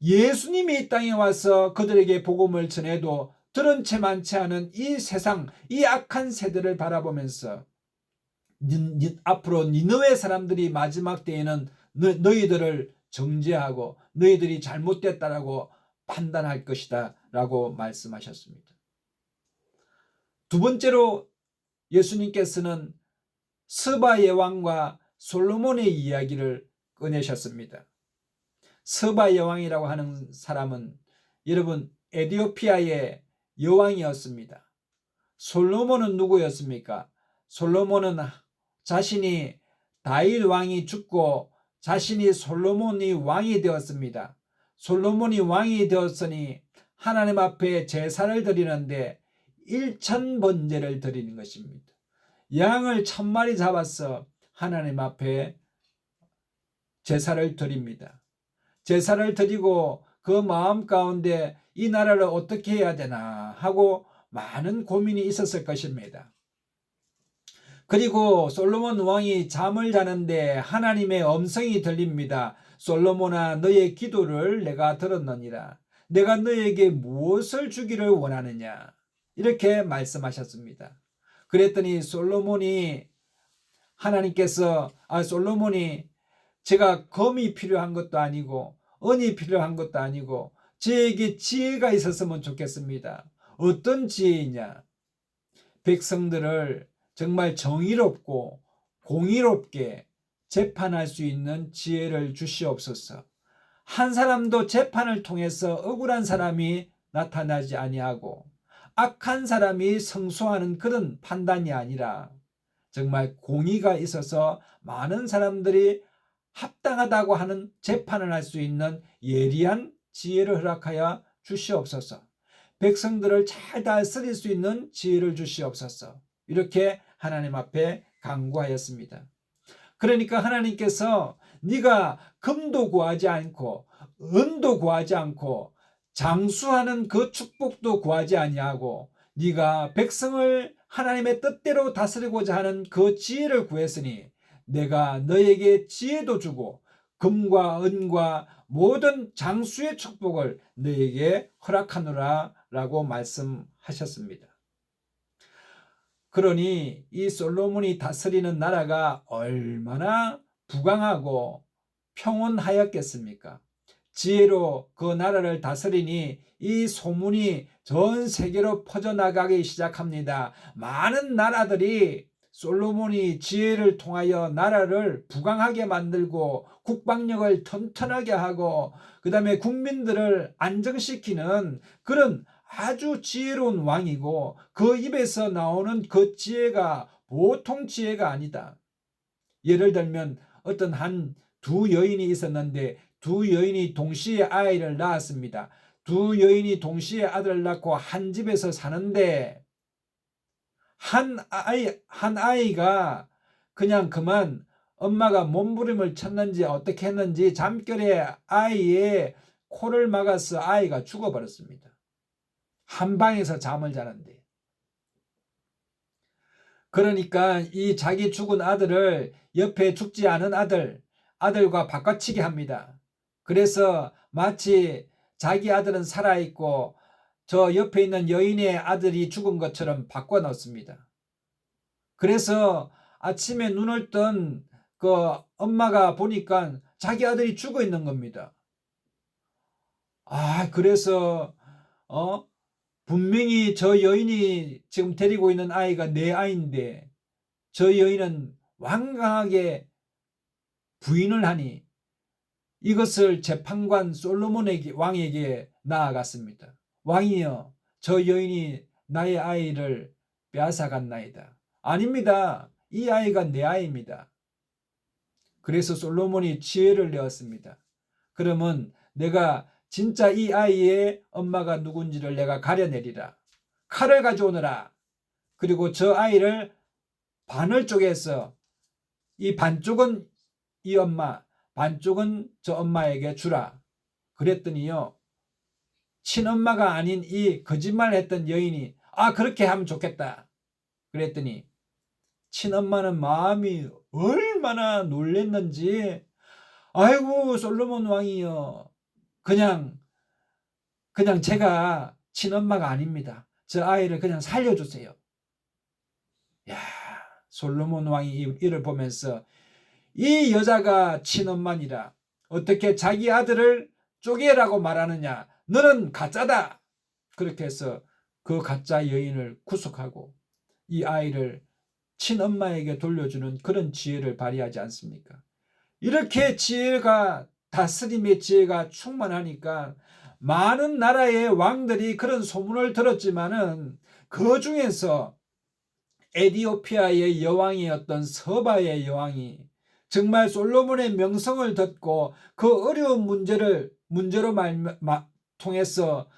예수님이 이 땅에 와서 그들에게 복음을 전해도 들은 채 많지 않은 이 세상 이 악한 세대를 바라보면서 앞으로 니느웨 사람들이 마지막 때에는 너희들을 정죄하고 너희들이 잘못됐다라고 판단할 것이다 라고 말씀하셨습니다. 두 번째로 예수님께서는 스바의 왕과 솔로몬의 이야기를 꺼내셨습니다. 스바의 왕이라고 하는 사람은 여러분 에티오피아의 여왕이었습니다. 솔로몬은 누구였습니까? 솔로몬은 자신이 다윗 왕이 죽고 자신이 솔로몬이 왕이 되었습니다. 솔로몬이 왕이 되었으니 하나님 앞에 제사를 드리는데 1000번제를 드리는 것입니다. 양을 1000마리 잡아서 하나님 앞에 제사를 드립니다. 제사를 드리고 그 마음 가운데 이 나라를 어떻게 해야 되나 하고 많은 고민이 있었을 것입니다. 그리고 솔로몬 왕이 잠을 자는데 하나님의 음성이 들립니다. 솔로몬아, 너의 기도를 내가 들었느니라. 내가 너에게 무엇을 주기를 원하느냐? 이렇게 말씀하셨습니다. 그랬더니 솔로몬이 제가 검이 필요한 것도 아니고 은이 필요한 것도 아니고 저에게 지혜가 있었으면 좋겠습니다. 어떤 지혜이냐? 백성들을 정말 정의롭고 공의롭게 재판할 수 있는 지혜를 주시옵소서. 한 사람도 재판을 통해서 억울한 사람이 나타나지 아니하고 악한 사람이 성소하는 그런 판단이 아니라 정말 공의가 있어서 많은 사람들이 합당하다고 하는 재판을 할 수 있는 예리한 지혜를 허락하여 주시옵소서. 백성들을 잘 다스릴 수 있는 지혜를 주시옵소서. 이렇게 하나님 앞에 간구하였습니다. 그러니까 하나님께서 네가 금도 구하지 않고 은도 구하지 않고 장수하는 그 축복도 구하지 아니하고 네가 백성을 하나님의 뜻대로 다스리고자 하는 그 지혜를 구했으니 내가 너에게 지혜도 주고 금과 은과 모든 장수의 축복을 너에게 허락하노라 라고 말씀하셨습니다. 그러니 이 솔로몬이 다스리는 나라가 얼마나 부강하고 평온하였겠습니까? 지혜로 그 나라를 다스리니 이 소문이 전 세계로 퍼져나가기 시작합니다. 많은 나라들이 솔로몬이 지혜를 통하여 나라를 부강하게 만들고 국방력을 튼튼하게 하고 그 다음에 국민들을 안정시키는 그런 아주 지혜로운 왕이고 그 입에서 나오는 그 지혜가 보통 지혜가 아니다. 예를 들면 어떤 한 두 여인이 있었는데 두 여인이 동시에 아이를 낳았습니다. 두 여인이 동시에 아들을 낳고 한 집에서 사는데 한 아이가 그냥 그만 엄마가 몸부림을 쳤는지 어떻게 했는지 잠결에 아이의 코를 막아서 아이가 죽어버렸습니다. 한 방에서 잠을 자는데. 그러니까 이 자기 죽은 아들을 옆에 죽지 않은 아들과 바꿔치기 합니다. 그래서 마치 자기 아들은 살아있고 저 옆에 있는 여인의 아들이 죽은 것처럼 바꿔 놓습니다. 그래서 아침에 눈을 뜬 그 엄마가 보니까 자기 아들이 죽어 있는 겁니다. 그래서 분명히 저 여인이 지금 데리고 있는 아이가 내 아이인데 저 여인은 완강하게 부인을 하니 이것을 재판관 솔로몬 왕에게 나아갔습니다. 왕이여, 저 여인이 나의 아이를 빼앗아갔나이다. 아닙니다. 이 아이가 내 아이입니다. 그래서 솔로몬이 지혜를 내었습니다. 그러면 내가 진짜 이 아이의 엄마가 누군지를 내가 가려내리라. 칼을 가져오너라. 그리고 저 아이를 반을 쪼개서 이 반쪽은 이 엄마, 반쪽은 저 엄마에게 주라. 그랬더니요, 친엄마가 아닌 이 거짓말했던 여인이 그렇게 하면 좋겠다. 그랬더니 친엄마는 마음이 얼마나 놀랬는지 아이고 솔로몬 왕이여, 그냥 제가 친엄마가 아닙니다. 저 아이를 그냥 살려주세요. 야, 솔로몬 왕이 이를 보면서 이 여자가 친엄마니라 어떻게 자기 아들을 쪼개라고 말하느냐, 너는 가짜다. 그렇게 해서 그 가짜 여인을 구속하고 이 아이를 친엄마에게 돌려주는 그런 지혜를 발휘하지 않습니까? 이렇게 다스림의 지혜가 충만하니까 많은 나라의 왕들이 그런 소문을 들었지만은 그 중에서 에디오피아의 여왕이었던 서바의 여왕이 정말 솔로몬의 명성을 듣고 그 어려운 문제로 통해서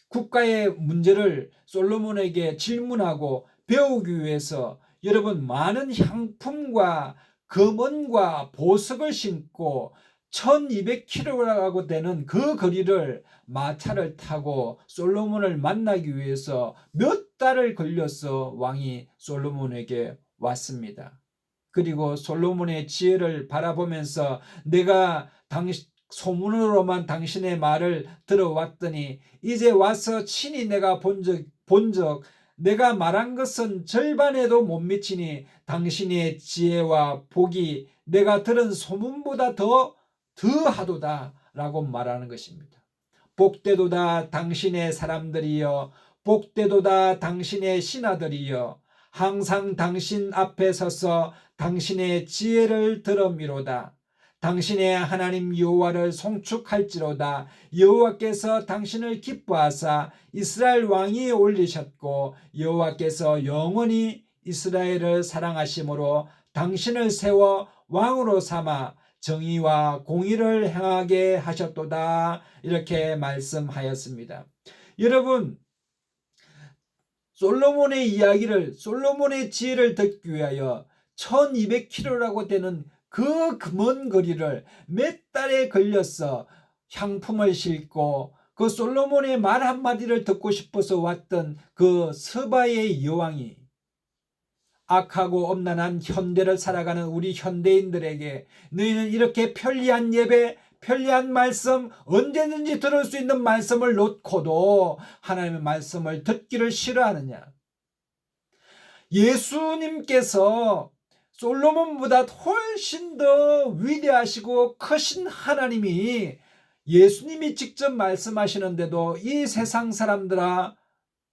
국가의 문제를 솔로몬에게 질문하고 배우기 위해서 여러분 많은 향품과 금은과 보석을 신고 1200km라고 되는 그 거리를 마차를 타고 솔로몬을 만나기 위해서 몇 달을 걸려서 왕이 솔로몬에게 왔습니다. 그리고 솔로몬의 지혜를 바라보면서 내가 소문으로만 당신의 말을 들어왔더니 이제 와서 친히 내가 본 적 내가 말한 것은 절반에도 못 미치니 당신의 지혜와 복이 내가 들은 소문보다 더하도다 라고 말하는 것입니다. 복되도다 당신의 사람들이여, 복되도다 당신의 신하들이여, 항상 당신 앞에 서서 당신의 지혜를 들음이로다. 당신의 하나님 여호와를 송축할지로다. 여호와께서 당신을 기뻐하사 이스라엘 왕이 올리셨고 여호와께서 영원히 이스라엘을 사랑하심으로 당신을 세워 왕으로 삼아 정의와 공의를 행하게 하셨도다. 이렇게 말씀하였습니다. 여러분, 솔로몬의 이야기를, 솔로몬의 지혜를 듣기 위하여 1200km라고 되는 그 먼 거리를 몇 달에 걸려서 향품을 싣고 그 솔로몬의 말 한마디를 듣고 싶어서 왔던 그 서바의 여왕이 악하고 엄난한 현대를 살아가는 우리 현대인들에게 너희는 이렇게 편리한 예배, 편리한 말씀, 언제든지 들을 수 있는 말씀을 놓고도 하나님의 말씀을 듣기를 싫어하느냐? 예수님께서 솔로몬보다 훨씬 더 위대하시고 크신 하나님이 예수님이 직접 말씀하시는데도 이 세상 사람들아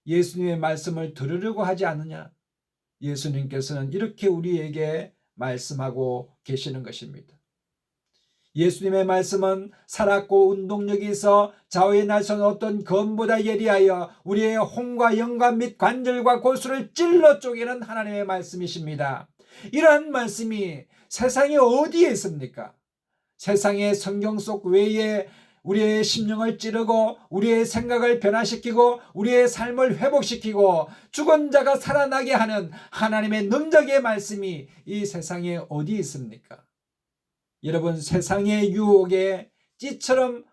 예수님의 말씀을 들으려고 하지 않느냐? 예수님께서는 이렇게 우리에게 말씀하고 계시는 것입니다. 예수님의 말씀은 살았고 운동력이 있어 좌우에 날선 어떤 검보다 예리하여 우리의 혼과 영과 및 관절과 골수를 찔러 쪼개는 하나님의 말씀이십니다. 이러한 말씀이 세상에 어디에 있습니까? 세상의 성경 속 외에 우리의 심령을 찌르고 우리의 생각을 변화시키고 우리의 삶을 회복시키고 죽은 자가 살아나게 하는 하나님의 능력의 말씀이 이 세상에 어디 있습니까? 여러분, 세상의 유혹에 찌처럼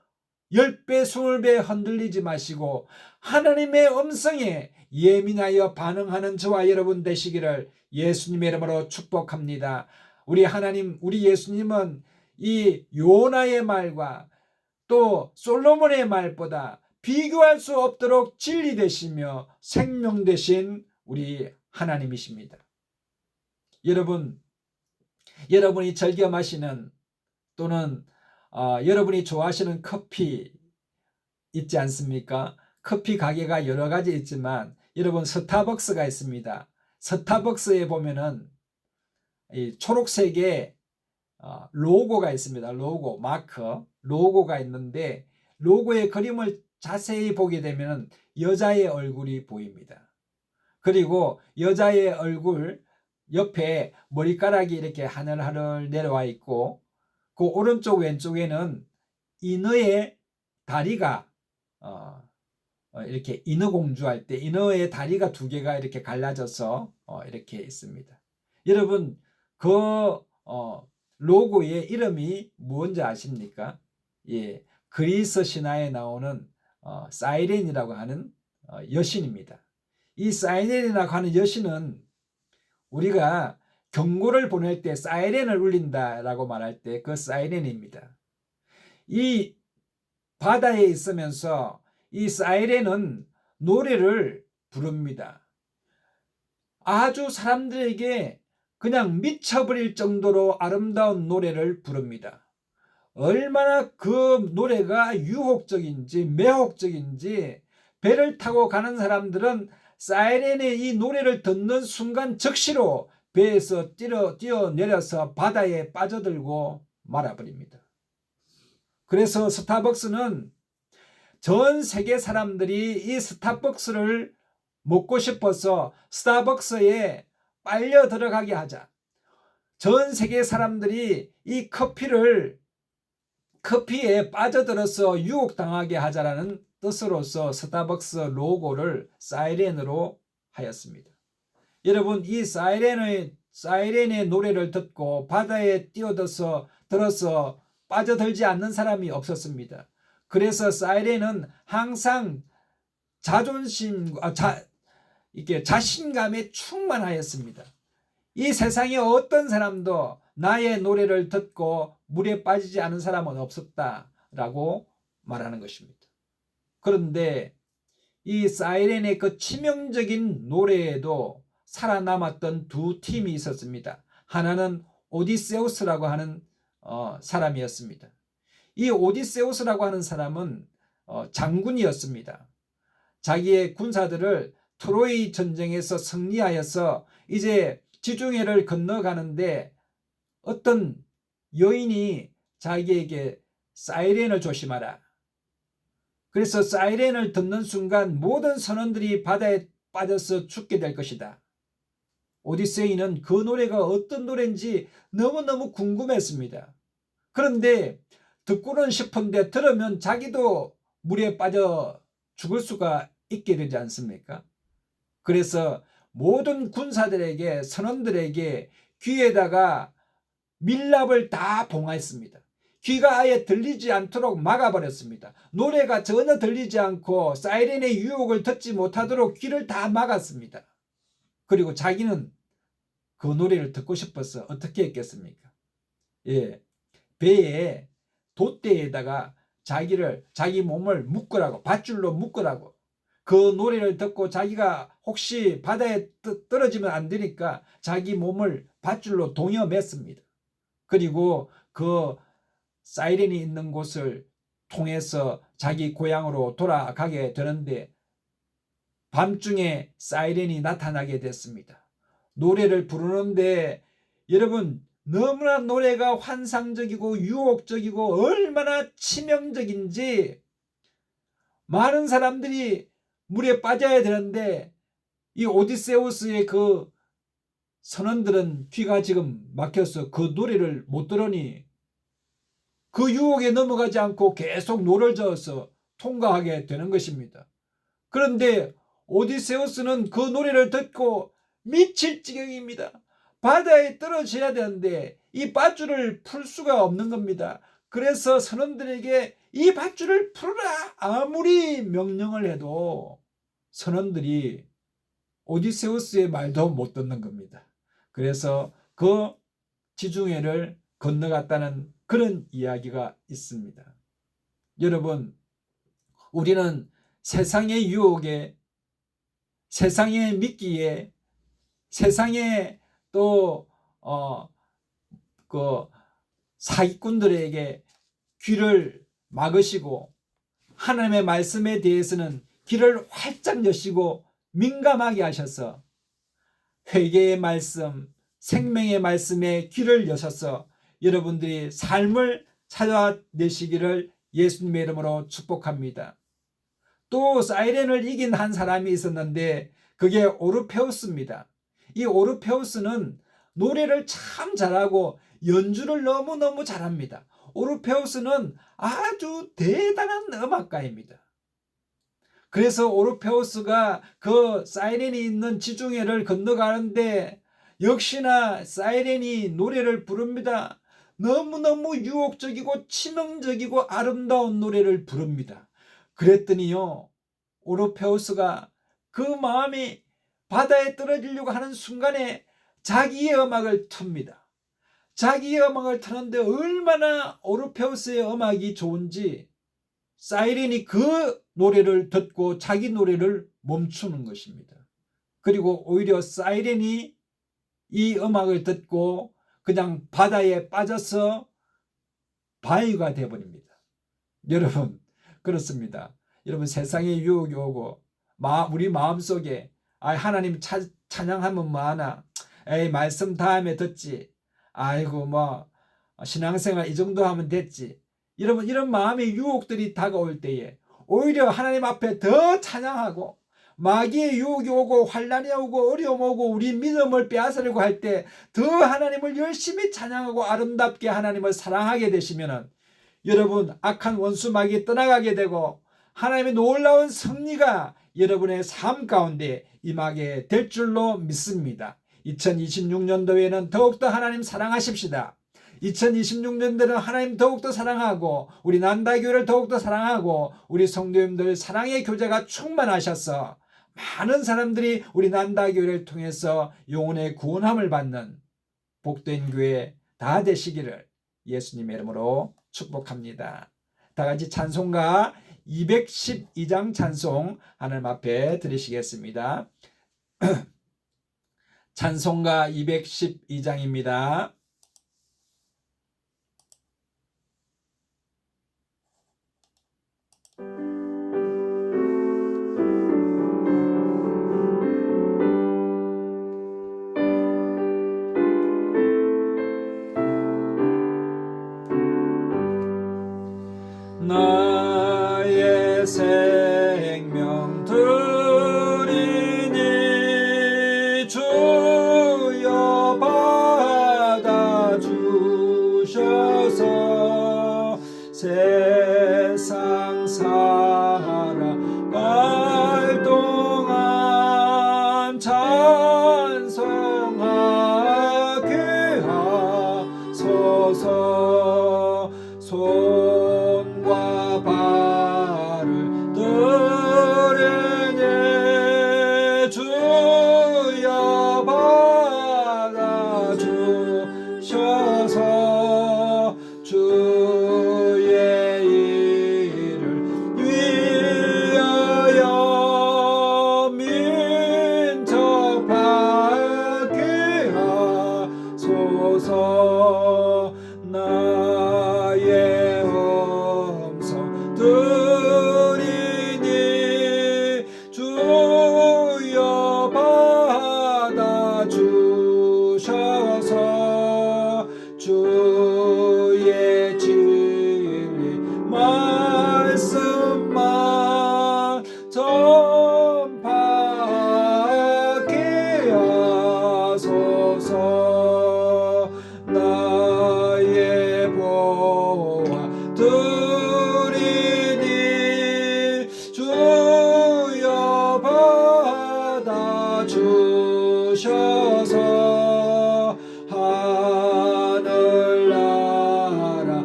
10배, 20배 흔들리지 마시고 하나님의 음성에 예민하여 반응하는 저와 여러분 되시기를 예수님의 이름으로 축복합니다. 우리 하나님, 우리 예수님은 이 요나의 말과 또 솔로몬의 말보다 비교할 수 없도록 진리 되시며 생명 되신 우리 하나님이십니다. 여러분이 즐겨 마시는 또는 여러분이 좋아하시는 커피 있지 않습니까? 커피 가게가 여러 가지 있지만 여러분 스타벅스가 있습니다. 스타벅스에 보면은 이 초록색의 로고가 있습니다. 로고, 마크, 로고가 있는데 로고의 그림을 자세히 보게 되면 여자의 얼굴이 보입니다. 그리고 여자의 얼굴 옆에 머리카락이 이렇게 하늘하늘 내려와 있고 그 오른쪽 왼쪽에는 인어의 다리가 이렇게 인어공주 할 때 인어의 다리가 두 개가 이렇게 갈라져서 이렇게 있습니다. 여러분 그 로고의 이름이 뭔지 아십니까? 예, 그리스 신화에 나오는 사이렌이라고 하는 여신입니다. 이 사이렌이라고 하는 여신은 우리가 경고를 보낼 때 사이렌을 울린다라고 말할 때 그 사이렌입니다. 이 바다에 있으면서 이 사이렌은 노래를 부릅니다. 아주 사람들에게 그냥 미쳐버릴 정도로 아름다운 노래를 부릅니다. 얼마나 그 노래가 유혹적인지 매혹적인지 배를 타고 가는 사람들은 사이렌의 이 노래를 듣는 순간 즉시로 배에서 뛰어내려서 바다에 빠져들고 말아버립니다. 그래서 스타벅스는 전 세계 사람들이 이 스타벅스를 먹고 싶어서 스타벅스에 빨려 들어가게 하자. 전 세계 사람들이 이 커피에 빠져들어서 유혹당하게 하자라는 뜻으로서 스타벅스 로고를 사이렌으로 하였습니다. 여러분 이 사이렌의 노래를 듣고 바다에 뛰어들어서 빠져들지 않는 사람이 없었습니다. 그래서 사이렌은 항상 이렇게 자신감에 충만하였습니다. 이 세상에 어떤 사람도 나의 노래를 듣고 물에 빠지지 않은 사람은 없었다라고 말하는 것입니다. 그런데 이 사이렌의 그 치명적인 노래에도 살아남았던 두 팀이 있었습니다. 하나는 오디세우스라고 하는 사람이었습니다. 이 오디세우스라고 하는 사람은 장군이었습니다. 자기의 군사들을 트로이 전쟁에서 승리하여서 이제 지중해를 건너가는데 어떤 여인이 자기에게 사이렌을 조심하라. 그래서 사이렌을 듣는 순간 모든 선원들이 바다에 빠져서 죽게 될 것이다. 오디세이는 그 노래가 어떤 노래인지 너무너무 궁금했습니다. 그런데 듣고는 싶은데 들으면 자기도 물에 빠져 죽을 수가 있게 되지 않습니까? 그래서 모든 군사들에게 선원들에게 귀에다가 밀랍을 다 봉하였습니다. 귀가 아예 들리지 않도록 막아버렸습니다. 노래가 전혀 들리지 않고 사이렌의 유혹을 듣지 못하도록 귀를 다 막았습니다. 그리고 자기는 그 노래를 듣고 싶어서 어떻게 했겠습니까? 예, 배에 돛대에다가 자기 몸을 묶으라고, 밧줄로 묶으라고, 그 노래를 듣고 자기가 혹시 바다에 떨어지면 안 되니까 자기 몸을 밧줄로 동여 맸습니다. 그리고 그 사이렌이 있는 곳을 통해서 자기 고향으로 돌아가게 되는데 밤중에 사이렌이 나타나게 됐습니다. 노래를 부르는데 여러분, 너무나 노래가 환상적이고 유혹적이고 얼마나 치명적인지 많은 사람들이 물에 빠져야 되는데 이 오디세우스의 그 선원들은 귀가 지금 막혀서 그 노래를 못 들으니 그 유혹에 넘어가지 않고 계속 노를 저어서 통과하게 되는 것입니다. 그런데 오디세우스는 그 노래를 듣고 미칠 지경입니다. 바다에 떨어져야 되는데 이 밧줄을 풀 수가 없는 겁니다. 그래서 선원들에게 이 밧줄을 풀어라 아무리 명령을 해도 선원들이 오디세우스의 말도 못 듣는 겁니다. 그래서 그 지중해를 건너갔다는 그런 이야기가 있습니다. 여러분, 우리는 세상의 유혹에, 세상의 미끼에, 세상에 또 그 사기꾼들에게 귀를 막으시고 하나님의 말씀에 대해서는 귀를 활짝 여시고 민감하게 하셔서 회개의 말씀, 생명의 말씀에 귀를 여셔서 여러분들이 삶을 찾아내시기를 예수님의 이름으로 축복합니다. 또 사이렌을 이긴 한 사람이 있었는데 그게 오르페우스입니다. 이 오르페우스는 노래를 참 잘하고 연주를 너무너무 잘합니다. 오르페우스는 아주 대단한 음악가입니다. 그래서 오르페우스가 그 사이렌이 있는 지중해를 건너가는데 역시나 사이렌이 노래를 부릅니다. 너무너무 유혹적이고 치명적이고 아름다운 노래를 부릅니다. 그랬더니요, 오르페우스가 그 마음이 바다에 떨어지려고 하는 순간에 자기의 음악을 틉니다. 자기의 음악을 트는데 얼마나 오르페우스의 음악이 좋은지 사이렌이 그 노래를 듣고 자기 노래를 멈추는 것입니다. 그리고 오히려 사이렌이 이 음악을 듣고 그냥 바다에 빠져서 바위가 되어버립니다. 여러분, 그렇습니다. 여러분, 세상에 유혹이 오고 우리 마음속에 하나님 찬양하면 뭐하나, 에이 말씀 다음에 듣지, 아이고 뭐 신앙생활 이 정도 하면 됐지, 여러분, 이런 마음의 유혹들이 다가올 때에 오히려 하나님 앞에 더 찬양하고 마귀의 유혹이 오고 환난이 오고 어려움 오고 우리 믿음을 빼앗으려고 할 때 더 하나님을 열심히 찬양하고 아름답게 하나님을 사랑하게 되시면은 여러분, 악한 원수 마귀 떠나가게 되고 하나님의 놀라운 승리가 여러분의 삶 가운데 임하게 될 줄로 믿습니다. 2026년도에는 더욱더 하나님 사랑하십시다. 2026년도는 하나님 더욱더 사랑하고 우리 난다교회를 더욱더 사랑하고 우리 성도님들 사랑의 교제가 충만하셔서 많은 사람들이 우리 난다교회를 통해서 영혼의 구원함을 받는 복된 교회 다 되시기를 예수님의 이름으로 축복합니다. 다 같이 찬송가 212장 찬송 하나님 앞에 드리시겠습니다. 찬송가 212장입니다. 나의 생명 드리니 주여 받아주셔서 세상 살아갈 동안 찬송하게 하소서. 손과 발을 들으니 주여 받아주셔서 주의 일을 위하여 민족받게 하소서. 나의 음성 들으니 주여 받아주셔서 주의 진리 말씀만 전파하게 하소서. 나의 보아 드리니 주여 받아주셔서 하늘나라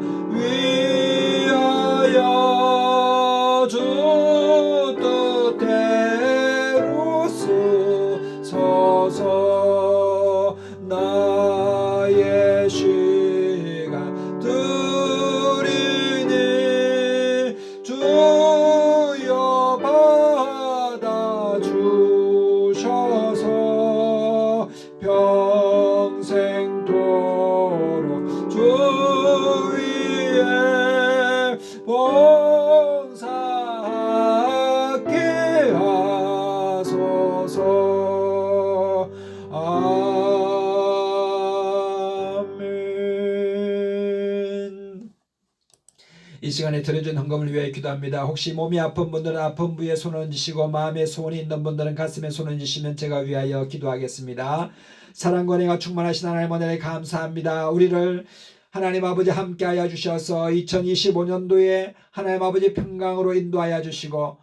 위하여 주 뜻대로 쓰소서. 나의 시간 드리니 주여 받아주셔서 평생도록 주 위에 봉사하게 하소서. 아멘. 이 시간에 드려진 헌금을 위해 기도합니다. 혹시 몸이 아픈 분들은 아픈 부위에 손을 얹으시고 마음에 소원이 있는 분들은 가슴에 손을 얹으시면 제가 위하여 기도하겠습니다. 사랑과 은혜가 충만하신 하나님 은혜에 감사합니다. 우리를 하나님 아버지 함께하여 주셔서 2025년도에 하나님 아버지 평강으로 인도하여 주시고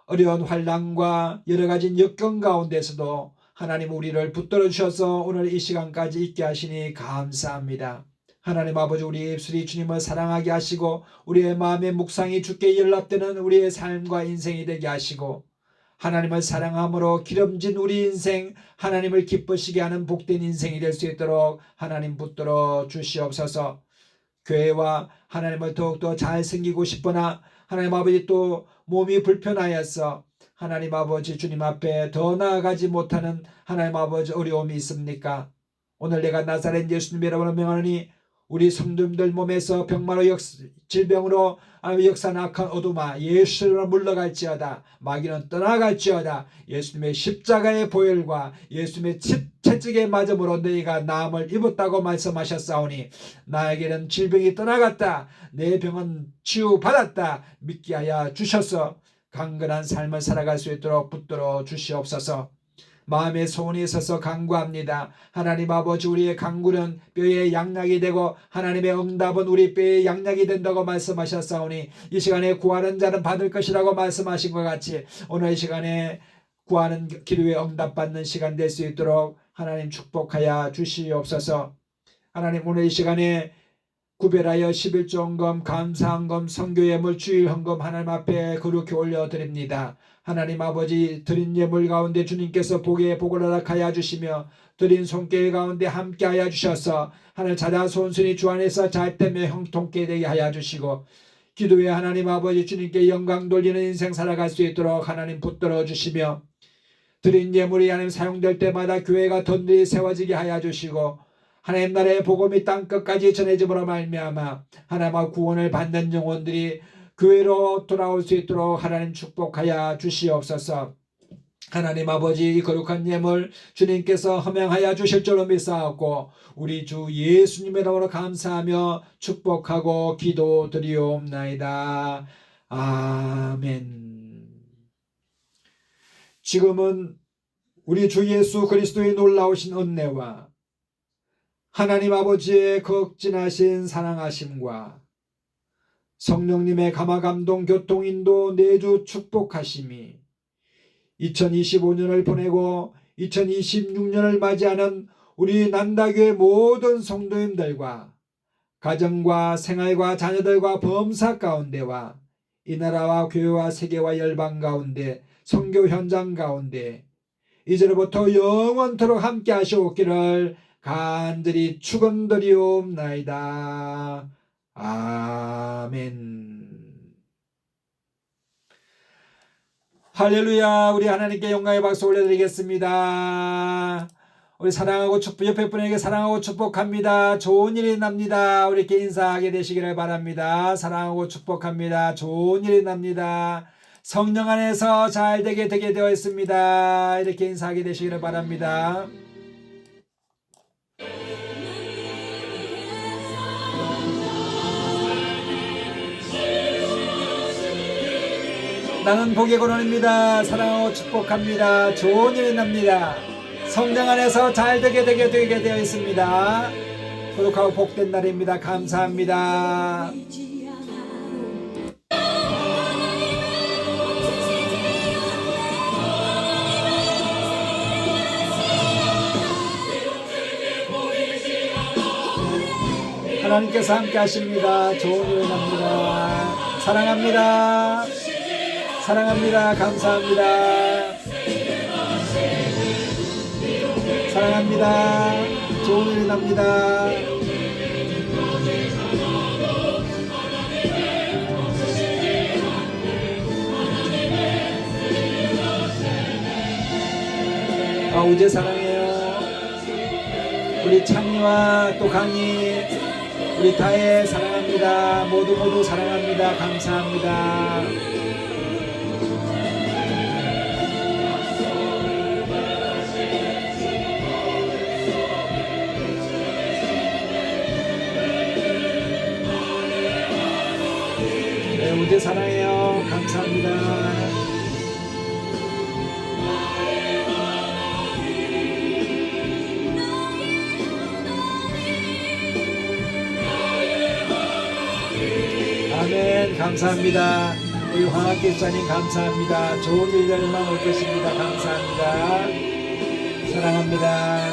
어려운 환난과 여러 가지 역경 가운데서도 하나님 우리를 붙들어 주셔서 오늘 이 시간까지 있게 하시니 감사합니다. 하나님 아버지 우리 입술이 주님을 사랑하게 하시고 우리의 마음의 묵상이 주께 연락되는 우리의 삶과 인생이 되게 하시고 하나님을 사랑함으로 기름진 우리 인생 하나님을 기쁘시게 하는 복된 인생이 될 수 있도록 하나님 붙들어 주시옵소서. 교회와 하나님을 더욱더 잘 섬기고 싶으나 하나님 아버지 또 몸이 불편하여서 하나님 아버지 주님 앞에 더 나아가지 못하는 하나님 아버지 어려움이 있습니까? 오늘 내가 나사렛 예수님의 이름으로 명하노니 우리 성도님들 몸에서 병마로 질병으로 역사한 악한 어둠아 예수로 물러갈지어다. 마귀는 떠나갈지어다. 예수님의 십자가의 보혈과 예수님의 채찍의 맞음으로 너희가 나음을 입었다고 말씀하셨사오니 나에게는 질병이 떠나갔다. 내 병은 치유받았다. 믿게 하여 주셔서 강건한 삶을 살아갈 수 있도록 붙들어 주시옵소서. 마음의 소원이 있어서 간구합니다. 하나님 아버지 우리의 간구는 뼈의 양약이 되고 하나님의 응답은 우리 뼈의 양약이 된다고 말씀하셨사오니 이 시간에 구하는 자는 받을 것이라고 말씀하신 것 같이 오늘 이 시간에 구하는 기도에 응답받는 시간 될 수 있도록 하나님 축복하여 주시옵소서. 하나님 오늘 이 시간에 구별하여 11조헌금, 감사헌금, 선교예물, 주일헌금 하나님 앞에 거룩히 올려드립니다. 하나님 아버지, 드린 예물 가운데 주님께서 복에 복을 허락하여 주시며 드린 손길 가운데 함께하여 주셔서 하나님 자자손손이 주 안에서 자립되며 형통케 되게 하여 주시고 기도에 하나님 아버지 주님께 영광 돌리는 인생 살아갈 수 있도록 하나님 붙들어 주시며 드린 예물이 하나님 사용될 때마다 교회가 든든히 세워지게 하여 주시고 하나님 나라의 복음이 땅끝까지 전해짐으로 말미암아 하나님의 구원을 받는 영혼들이 교회로 돌아올 수 있도록 하나님 축복하여 주시옵소서. 하나님 아버지, 이 거룩한 예물 주님께서 허명하여 주실 줄로 믿사옵고 우리 주 예수님의 이름으로 감사하며 축복하고 기도드리옵나이다. 아멘. 지금은 우리 주 예수 그리스도의 놀라우신 은혜와 하나님 아버지의 극진하신 사랑하심과 성령님의 감화감동 교통인도 내주 축복하심이 2025년을 보내고 2026년을 맞이하는 우리 난다교회 모든 성도님들과 가정과 생활과 자녀들과 범사 가운데와 이 나라와 교회와 세계와 열방 가운데 선교 현장 가운데 이제로부터 영원토록 함께 하시옵기를 간절히 축원드리옵나이다. 아멘. 할렐루야. 우리 하나님께 영광의 박수 올려드리겠습니다. 우리 사랑하고 옆에 분에게 사랑하고 축복합니다. 좋은 일이 납니다. 우리 이렇게 인사하게 되시기를 바랍니다. 사랑하고 축복합니다. 좋은 일이 납니다. 성령 안에서 잘 되게 되어 있습니다. 이렇게 인사하게 되시기를 바랍니다. 나는 복의 근원입니다. 사랑하고 축복합니다. 좋은 일이 납니다. 성령 안에서 잘 되게 되어 있습니다. 거룩하고 복된 날입니다. 감사합니다. 하나님께서 함께 하십니다. 좋은 일이 납니다. 사랑합니다. 사랑합니다. 감사합니다. 사랑합니다. 좋은 일이 납니다. 우재 사랑해요. 우리 찬이와 또 강희, 우리 다혜 사랑합니다. 모두 사랑합니다. 감사합니다. 우재 사랑해요. 감사합니다. 아멘. 감사합니다. 우리 황학기 집사님 감사합니다. 좋은 일들만 올 것입니다. 감사합니다. 사랑합니다.